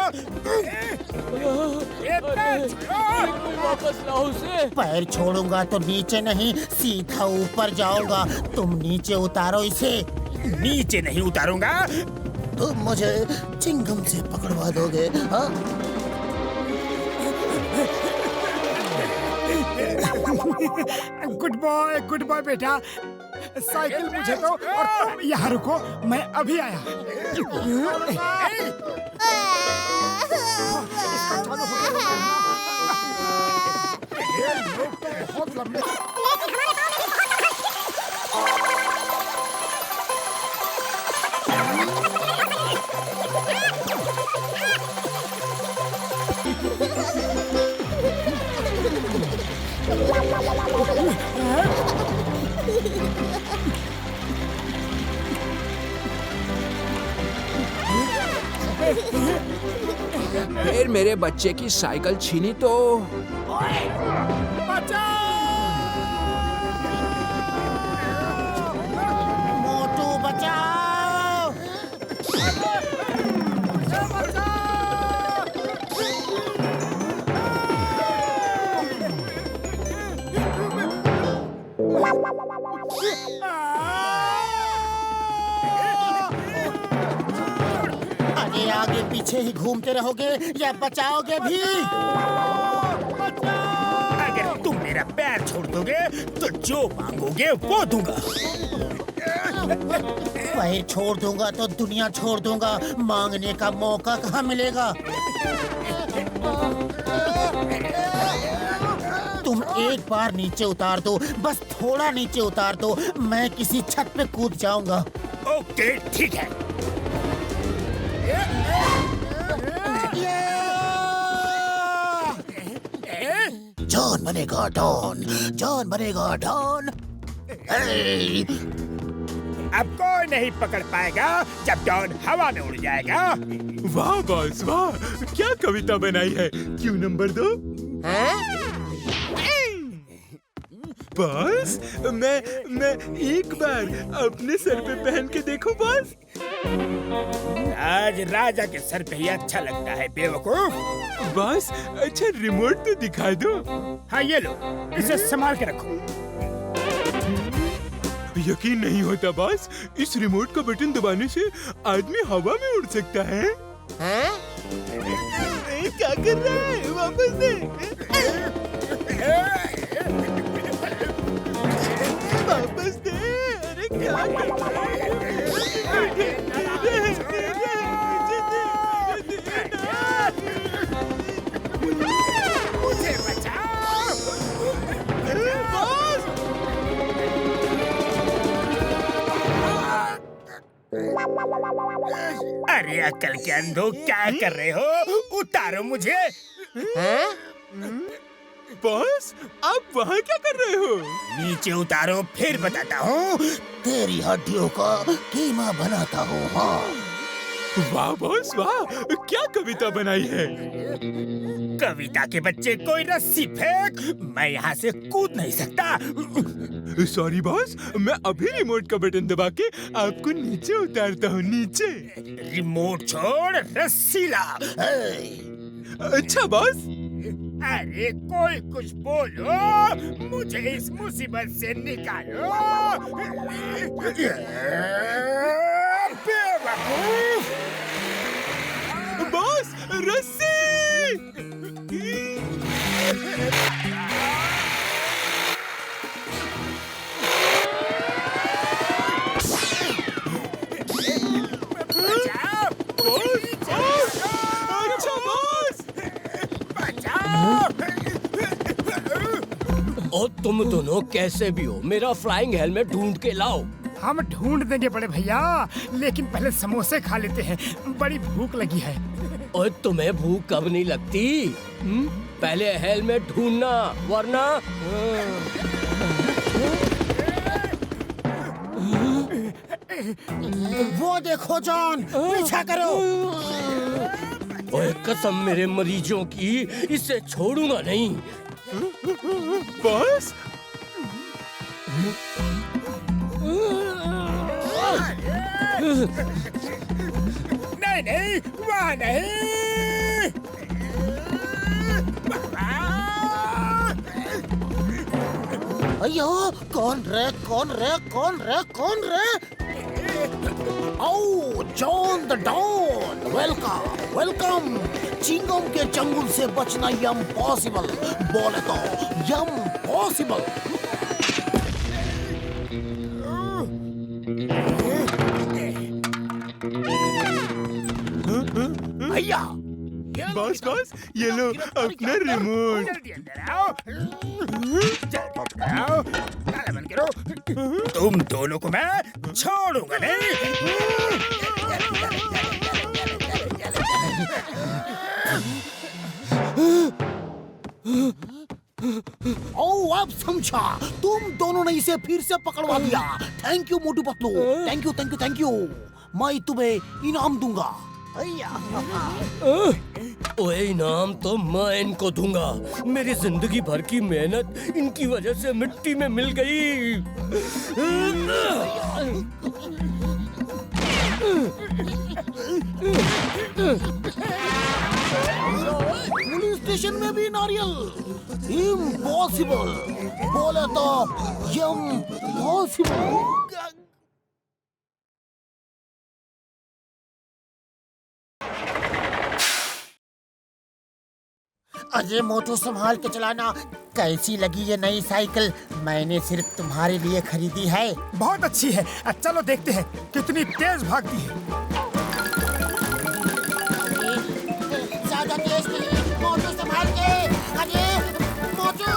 Speaker 8: वापस लाओ उसे।
Speaker 3: पैर छोड़ूंगा तो नीचे नहीं, सीधा ऊपर जाऊंगा। तुम नीचे उतारो इसे।
Speaker 2: नीचे नहीं उतारूंगा।
Speaker 3: तुम मुझे चिंगम से पकड़वा दोगे, हाँ?
Speaker 2: गुड बॉय बेटा। साइकिल मुझे दो और तुम यहाँ रुको, मैं अभी आया। बहुत लंबे।
Speaker 13: फिर मेरे बच्चे की साइकिल छीनी तो
Speaker 3: मोटू बचाओ। आगे आगे पीछे ही घूमते रहोगे या बचाओगे भी?
Speaker 2: अगर तुम मेरा पैर छोड़ दोगे तो जो मांगोगे वो दूंगा।
Speaker 3: पैर छोड़ दूंगा तो दुनिया छोड़ दूंगा, मांगने का मौका कहाँ मिलेगा? तुम एक बार नीचे उतार दो, बस थोड़ा नीचे उतार दो, मैं किसी छत पे कूद जाऊंगा।
Speaker 2: ओके ठीक है।
Speaker 3: जॉन बनेगा डॉन, जॉन बनेगा डॉन।
Speaker 2: अब कोई नहीं पकड़ पाएगा जब डॉन हवा में उड़ जाएगा।
Speaker 6: वाह बॉस वाह, क्या कविता बनाई है। क्यों नंबर 2? बॉस, मैं एक बार अपने सर पे पहन के देखूं बॉस?
Speaker 2: आज राजा के सर पे ही अच्छा लगता है बेवकूफ।
Speaker 6: बॉस अच्छा रिमोट तो दिखा दो।
Speaker 2: हाँ ये लो, इसे संभाल के रखो।
Speaker 6: यकीन नहीं होता बॉस, इस रिमोट का बटन दबाने से आदमी हवा में उड़ सकता है। क्या कर रहा है? वापस दे। वापस दे। अरे क्या कर रहा है?
Speaker 2: मुझे बचाओ।
Speaker 6: बॉस
Speaker 2: अरे अकल के अंधो, क्या कर रहे हो? उतारो मुझे।
Speaker 6: बॉस आप वहाँ क्या कर रहे हो?
Speaker 2: नीचे उतारो फिर बताता हूँ।
Speaker 3: तेरी हड्डियों का कीमा बनाता हूँ। हाँ
Speaker 6: वाह बॉस वाह, क्या कविता बनाई है।
Speaker 2: कविता के बच्चे, कोई रस्सी फेंक, मैं यहाँ से कूद नहीं सकता।
Speaker 6: सॉरी बॉस, मैं अभी रिमोट का बटन दबा के आपको नीचे उतारता हूँ, नीचे।
Speaker 2: रिमोट छोड़, रस्सी ला।
Speaker 6: अच्छा बॉस।
Speaker 2: अरे कोई कुछ बोलो, मुझे इस मुसीबत से निकालो। बेवकूफ।
Speaker 6: बॉस रस्सी।
Speaker 8: और तुम दोनों कैसे भी हो, मेरा फ्लाइंग हेलमेट ढूंढ के लाओ।
Speaker 2: हम ढूंढ देंगे बड़े भैया, लेकिन पहले समोसे खा लेते हैं, बड़ी भूख लगी है।
Speaker 8: और तुम्हें भूख कब नहीं लगती? पहले हेलमेट ढूंढना, वरना
Speaker 3: वो देखो जॉन, पीछा करो।
Speaker 8: ओए कसम मेरे मरीजों की, इसे छोड़ूंगा नहीं।
Speaker 6: बॉस
Speaker 2: नहीं नहीं, वहाँ नहीं।
Speaker 3: अयो, कौन रे, कौन रे, कौन रे, कौन रे? ओ John the don, welcome welcome. चिंगम के चंगुल से बचना यम पॉसिबल, बोले तो यम पॉसिबल।
Speaker 2: भैया
Speaker 6: बॉस बॉस, ये लो अपना रिमोट।
Speaker 2: जल्दी अंदर आओ, जल्दी आओ, ताला बंद करो। तुम दोनों को मैं छोड़ूंगा नहीं।
Speaker 3: ओ अब समझा, तुम दोनों ने इसे फिर से पकड़वा दिया। Thank you Motu Patlu, thank you thank you thank you. मैं तुम्हें इनाम दूंगा।
Speaker 8: ओए इनाम तो मैं इनको दूंगा। मेरी जिंदगी भर की मेहनत इनकी वजह से मिट्टी में मिल गई।
Speaker 3: पुलिस स्टेशन में भी नारियल, इम्पॉसिबल, बोले तो इम्पॉसिबल। अजय मोटू, संभाल के चलाना। कैसी लगी ये नई साइकिल? मैंने सिर्फ तुम्हारे लिए खरीदी है।
Speaker 2: बहुत अच्छी है। चलो देखते हैं कितनी तेज भागती है।
Speaker 3: ज्यादा तेज नहीं, मोटू संभाल के। अजय मोटू।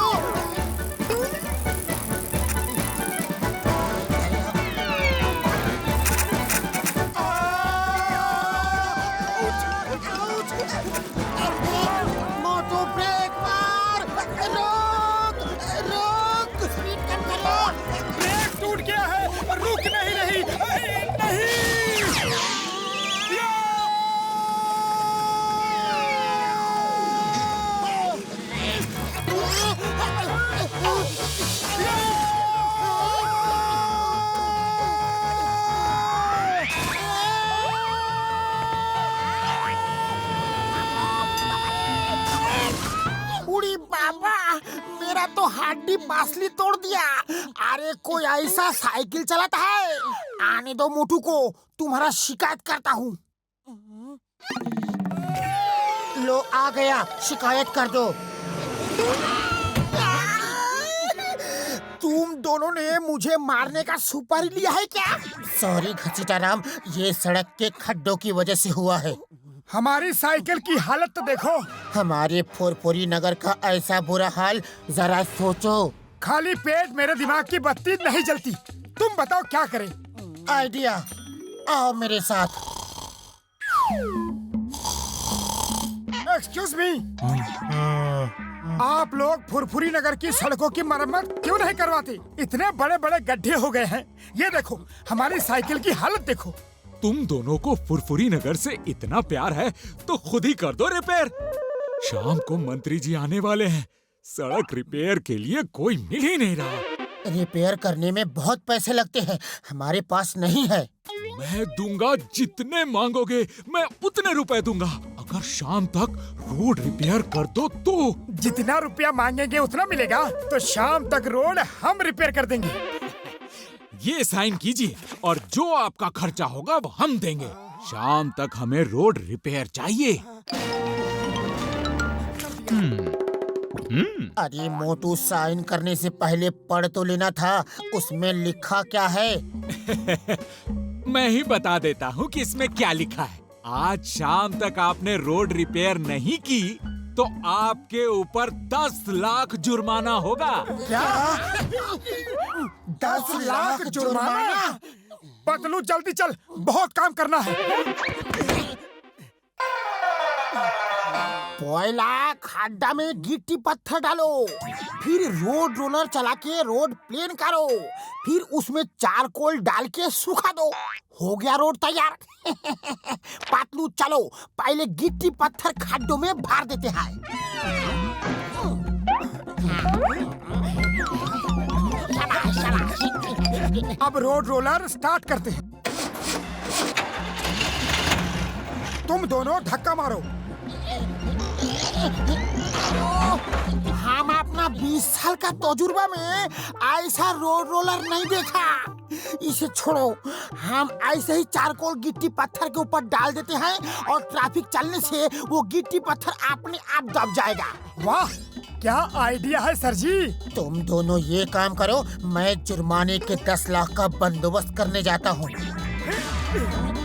Speaker 3: तो हड्डी पासली तोड़ दिया। अरे कोई ऐसा साइकिल चलाता है? आने दो मोटू को, तुम्हारा शिकायत करता हूँ। लो आ गया, शिकायत कर दो। तुम दोनों ने मुझे मारने का सुपारी लिया है क्या? सॉरी घसीटाराम, ये सड़क के खड्डों की वजह से हुआ है।
Speaker 2: हमारी साइकिल की हालत तो देखो।
Speaker 3: हमारे फोरफोरी नगर का ऐसा बुरा हाल, जरा सोचो।
Speaker 2: खाली पेट मेरे दिमाग की बत्ती नहीं जलती। तुम बताओ क्या करें?
Speaker 3: आइडिया, आओ मेरे साथ।
Speaker 2: एक्सक्यूज मी, आप लोग फुरफुरी नगर की सड़कों की मरम्मत क्यों नहीं करवाते? इतने बड़े बड़े गड्ढे हो गए हैं। ये देखो, हमारी साइकिल की हालत देखो।
Speaker 11: तुम दोनों को फुरफुरी नगर से इतना प्यार है तो खुद ही कर दो रिपेयर। शाम को मंत्री जी आने वाले हैं। सड़क रिपेयर के लिए कोई मिल ही नहीं रहा।
Speaker 3: रिपेयर करने में बहुत पैसे लगते हैं, हमारे पास नहीं है।
Speaker 11: मैं दूंगा जितने मांगोगे, मैं उतने रुपए दूंगा। अगर शाम तक रोड रिपेयर कर दो तो।
Speaker 2: जितना रुपया मांगेंगे उतना मिलेगा। तो शाम तक रोड हम रिपेयर कर देंगे।
Speaker 11: ये साइन कीजिए और जो आपका खर्चा होगा वो हम देंगे। शाम तक हमें रोड रिपेयर चाहिए।
Speaker 3: अरे मोटू, साइन करने से पहले पढ़ तो लेना था, उसमें लिखा क्या है?
Speaker 11: मैं ही बता देता हूँ कि इसमें क्या लिखा है। आज शाम तक आपने रोड रिपेयर नहीं की तो आपके ऊपर 10 लाख जुर्माना होगा।
Speaker 2: क्या? 10 लाख जुर्माना? पतलू जल्दी चल, बहुत काम करना है।
Speaker 3: कोयला खड्डा में गिट्टी पत्थर डालो, फिर रोड रोलर चला के रोड प्लेन करो, फिर उसमें चारकोल डाल के सुखा दो, हो गया रोड तैयार। पातलू चलो, पहले गिट्टी पत्थर खड्डों में भर देते हैं।
Speaker 2: अब रोड रोलर स्टार्ट करते हैं। तुम दोनों धक्का मारो।
Speaker 3: हम अपना 20 साल का तजुर्बा में ऐसा रोड रोलर नहीं देखा। इसे छोड़ो, हम ऐसे ही चारकोल गिट्टी पत्थर के ऊपर डाल देते हैं और ट्रैफिक चलने से वो गिट्टी पत्थर अपने आप दब जाएगा।
Speaker 2: वाह, क्या आइडिया है सर जी।
Speaker 3: तुम दोनों ये काम करो, मैं जुर्माने के 10 लाख का बंदोबस्त करने जाता हूँ।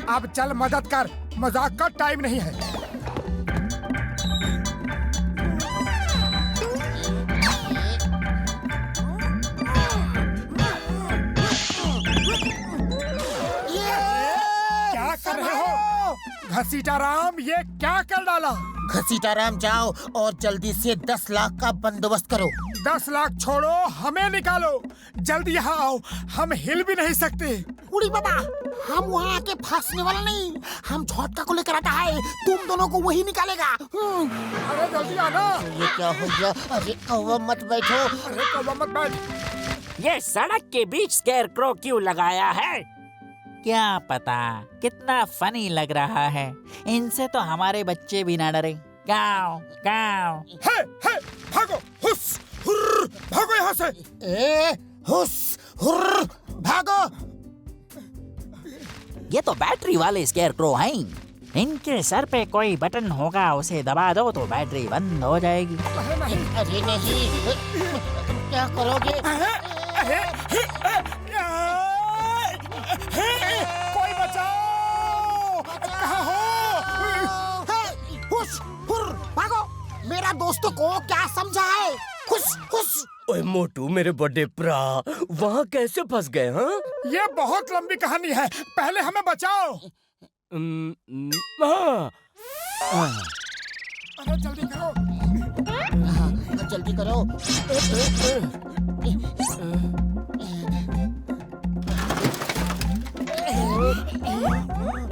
Speaker 2: अब चल मदद कर, मजाक का टाइम नहीं है। क्या कर रहे हो घसीटाराम? ये क्या कर डाला?
Speaker 3: घसीटाराम, जाओ और जल्दी से 10 लाख का बंदोबस्त करो।
Speaker 2: 10 लाख छोड़ो, हमें निकालो। जल्दी यहाँ आओ, हम हिल भी नहीं सकते।
Speaker 3: उड़ी बाबा, हम वहाँ आके फंसने वाला नहीं, हम झटका को लेकर आता है, तुम दोनों को वही निकालेगा।
Speaker 2: अरे जल्दी आना।
Speaker 3: ये क्या हो गया? अरे कौवा मत बैठो।
Speaker 2: अरे कौवा मत बैठ।
Speaker 1: ये सड़क के बीच स्केरक्रो क्यों लगाया है? क्या पता कितना फनी लग रहा है। इनसे तो हमारे बच्चे भी ना डरे। गाओ गाओ।
Speaker 2: हे, भागो, हुस, हुर्र, भागो यहाँ से।
Speaker 3: हुस, हुर्र, भागो।
Speaker 1: ये तो बैटरी वाले स्केरक्रो हैं। इनके सर पे कोई बटन होगा, उसे दबा दो तो बैटरी बंद हो जाएगी।
Speaker 3: अरे नहीं, क्या करोगे?
Speaker 2: कोई बचाओ! कहाँ हो?
Speaker 3: हुस, हुर्र, भागो। मेरा दोस्तों को क्या समझा है? हुस, हुस।
Speaker 8: ओए मोटू, मेरे बड़े भरा, वहाँ कैसे फंस गए? हाँ,
Speaker 2: ये बहुत लंबी कहानी है, पहले हमें बचाओ। अरे जल्दी करो।
Speaker 3: जल्दी करो।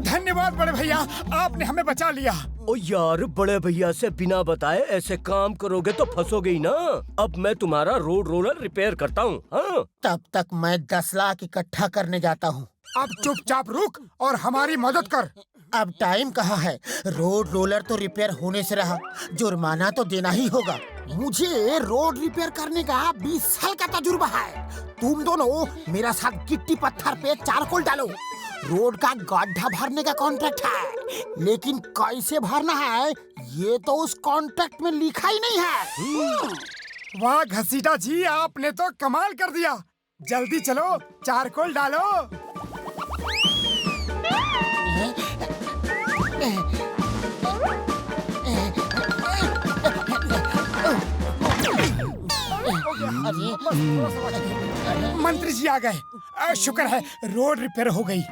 Speaker 2: धन्यवाद बड़े भैया, आपने हमें बचा लिया।
Speaker 8: ओ यार, बड़े भैया से बिना बताए ऐसे काम करोगे तो फंसोगे ही ना। अब मैं तुम्हारा रोड रोलर रिपेयर करता हूँ। हाँ?
Speaker 3: तब तक मैं 10 लाख इकट्ठा करने जाता हूँ।
Speaker 2: अब चुपचाप रुक और हमारी मदद कर।
Speaker 3: अब टाइम कहाँ है? रोड रोलर तो रिपेयर होने से रहा, जुर्माना तो देना ही होगा। मुझे रोड रिपेयर करने का 20 साल का तजुर्बा है। तुम दोनों मेरा साथ गिट्टी पत्थर पे चारकोल डालो। रोड का गड्ढा भरने का कॉन्ट्रैक्ट है, लेकिन कैसे भरना है ये तो उस कॉन्ट्रैक्ट में लिखा ही नहीं है।
Speaker 2: वाह घसीटा जी, आपने तो कमाल कर दिया। जल्दी चलो, चारकोल डालो। मंत्री जी आ गए। शुक्र है रोड रिपेयर हो गई।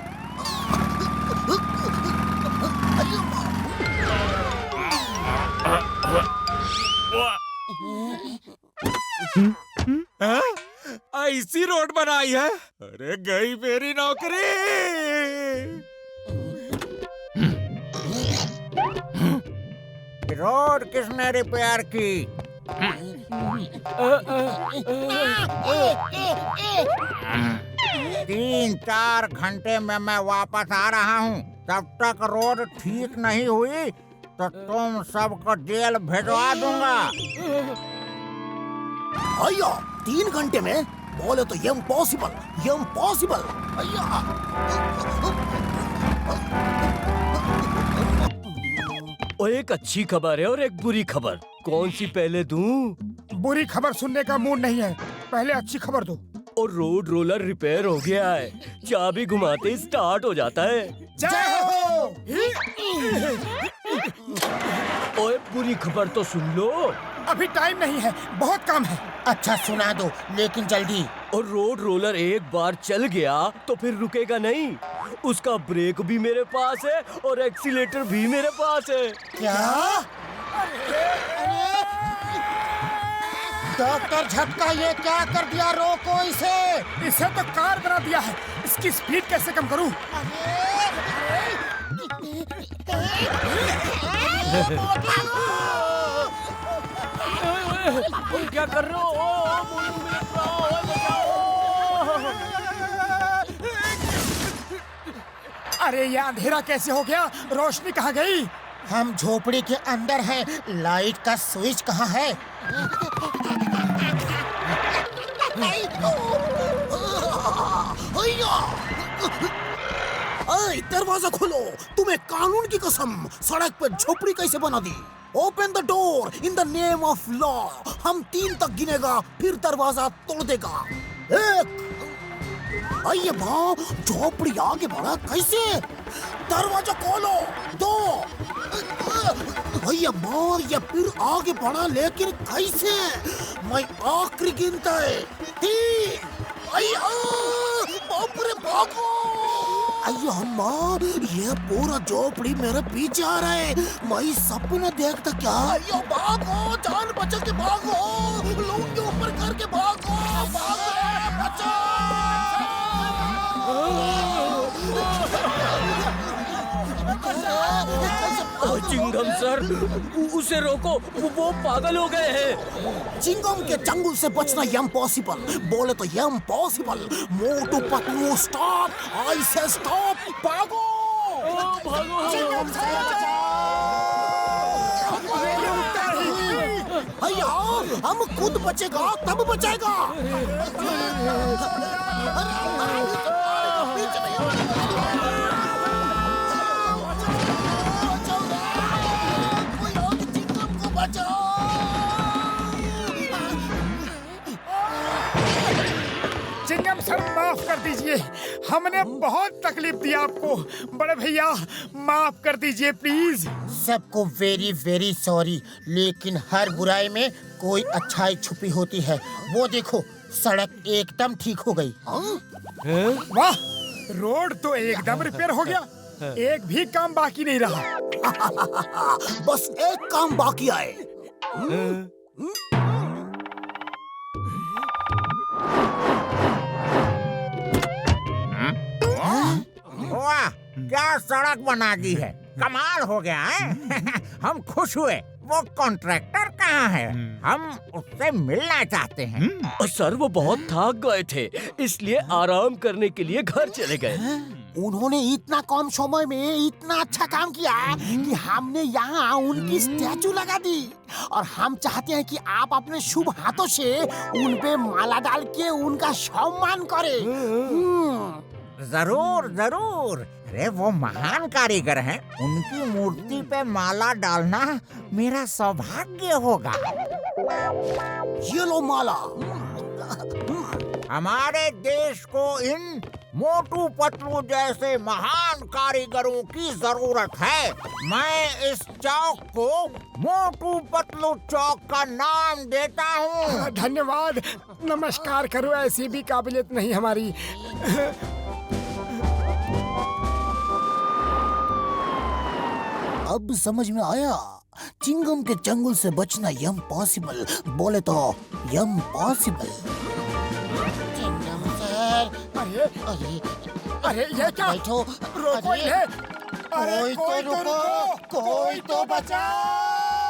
Speaker 11: ऐसी रोड बनाई है? अरे गई मेरी नौकरी।
Speaker 9: रोड किसने रिपेयर की? 3-4 घंटे में मैं वापस आ रहा हूँ। तब तक रोड ठीक नहीं हुई तो तुम सबको जेल भिजवा दूंगा।
Speaker 3: अय्या 3 घंटे में बोले तो इम्पॉसिबल इम्पॉसिबल।
Speaker 8: और एक अच्छी खबर है और एक बुरी खबर। कौन सी पहले दूं?
Speaker 2: बुरी खबर सुनने का मूड नहीं है, पहले अच्छी खबर दो।
Speaker 8: और रोड रोलर रिपेयर हो गया है, चाबी घुमाते स्टार्ट हो जाता है।
Speaker 2: जय हो।
Speaker 8: ओए बुरी खबर तो सुन लो।
Speaker 2: अभी टाइम नहीं है, बहुत काम है।
Speaker 3: अच्छा सुना दो लेकिन जल्दी।
Speaker 8: और रोड रोलर एक बार चल गया तो फिर रुकेगा नहीं। उसका ब्रेक भी मेरे पास है और एक्सीलेटर भी मेरे पास है।
Speaker 3: क्या? डॉक्टर झटका ये क्या कर दिया? रोको इसे।
Speaker 2: इसे तो कार बना दिया है, इसकी स्पीड कैसे कम करूं?
Speaker 8: क्या कर रहे हो?
Speaker 2: अरे ये अंधेरा कैसे हो गया? रोशनी कहाँ गई?
Speaker 3: हम झोपड़ी के अंदर हैं, लाइट का स्विच कहाँ है? दरवाजा खोलो, तुम्हें कानून की कसम, सड़क पर झोपड़ी कैसे बना दी? Open the door in the name of law. हम 3 तक गिनेगा, फिर दरवाजा तोड़ देगा। 1। आइए भाव, झोपड़ी आगे बढ़ा कैसे? दरवाजा खोलो। 2। भैया मार या फिर आगे बढ़ा, लेकिन कैसे? मैं आखिरी गिनता है। 3। बाप रे भागो। अయ్యో अम्मा, ये पूरा झोपड़ी मेरे पीछे आ रहा है। मैं सपना देखता क्या? अయ్యో भागो, जान बचा के भागो, लोग के ऊपर करके भागो, भागो, बचाओ।
Speaker 8: चिंगम सर, उसे रोको, वो पागल हो गए हैं।
Speaker 3: चिंगम के चंगुल से बचना इम्पॉसिबल। बोले तो इम्पॉसिबल। मोटू पतलू स्टॉप, आई से स्टॉप। भागो
Speaker 8: भागो।
Speaker 3: चिंगम से भैया, हम खुद बचेगा तब बचाएगा।
Speaker 2: चिंगम सर माफ कर दीजिए, हमने बहुत तकलीफ दी आपको। बड़े भैया माफ कर दीजिए प्लीज।
Speaker 3: सबको वेरी वेरी सॉरी, लेकिन हर बुराई में कोई अच्छाई छुपी होती है। वो देखो, सड़क एकदम ठीक हो गई।
Speaker 2: वाह, रोड तो एकदम रिपेयर हो गया, एक भी काम बाकी नहीं रहा।
Speaker 3: बस एक काम बाकी है।
Speaker 9: वाह, क्या सड़क बना दी है, कमाल हो गया है। हम खुश हुए। वो कॉन्ट्रैक्टर कहाँ है? हम उससे मिलना चाहते हैं।
Speaker 8: सर वो बहुत थक गए थे, इसलिए आराम करने के लिए घर चले गए।
Speaker 3: उन्होंने इतना कम समय में इतना अच्छा काम किया कि हमने यहाँ उनकी स्टैचू लगा दी, और हम चाहते हैं कि आप अपने शुभ हाथों से उन पे माला डाल के उनका सम्मान करें।
Speaker 9: जरूर जरूर। अरे वो महान कारीगर हैं, उनकी मूर्ति पे माला डालना मेरा सौभाग्य होगा।
Speaker 3: ये लो माला।
Speaker 9: हमारे देश को इन मोटू पतलू जैसे महान कारीगरों की जरूरत है। मैं इस चौक को मोटू पतलू चौक का नाम देता हूँ।
Speaker 2: धन्यवाद, नमस्कार करो, ऐसी भी काबिलियत नहीं हमारी।
Speaker 3: अब समझ में आया, चिंगम के चंगुल से बचना इम्पॉसिबल। बोले तो इम्पॉसिबल। चिंगम सर,
Speaker 2: अरे ये क्या?
Speaker 3: बैठो।
Speaker 2: रोको इन्हें। अरे कोई तो रुको, कोई तो बचाओ।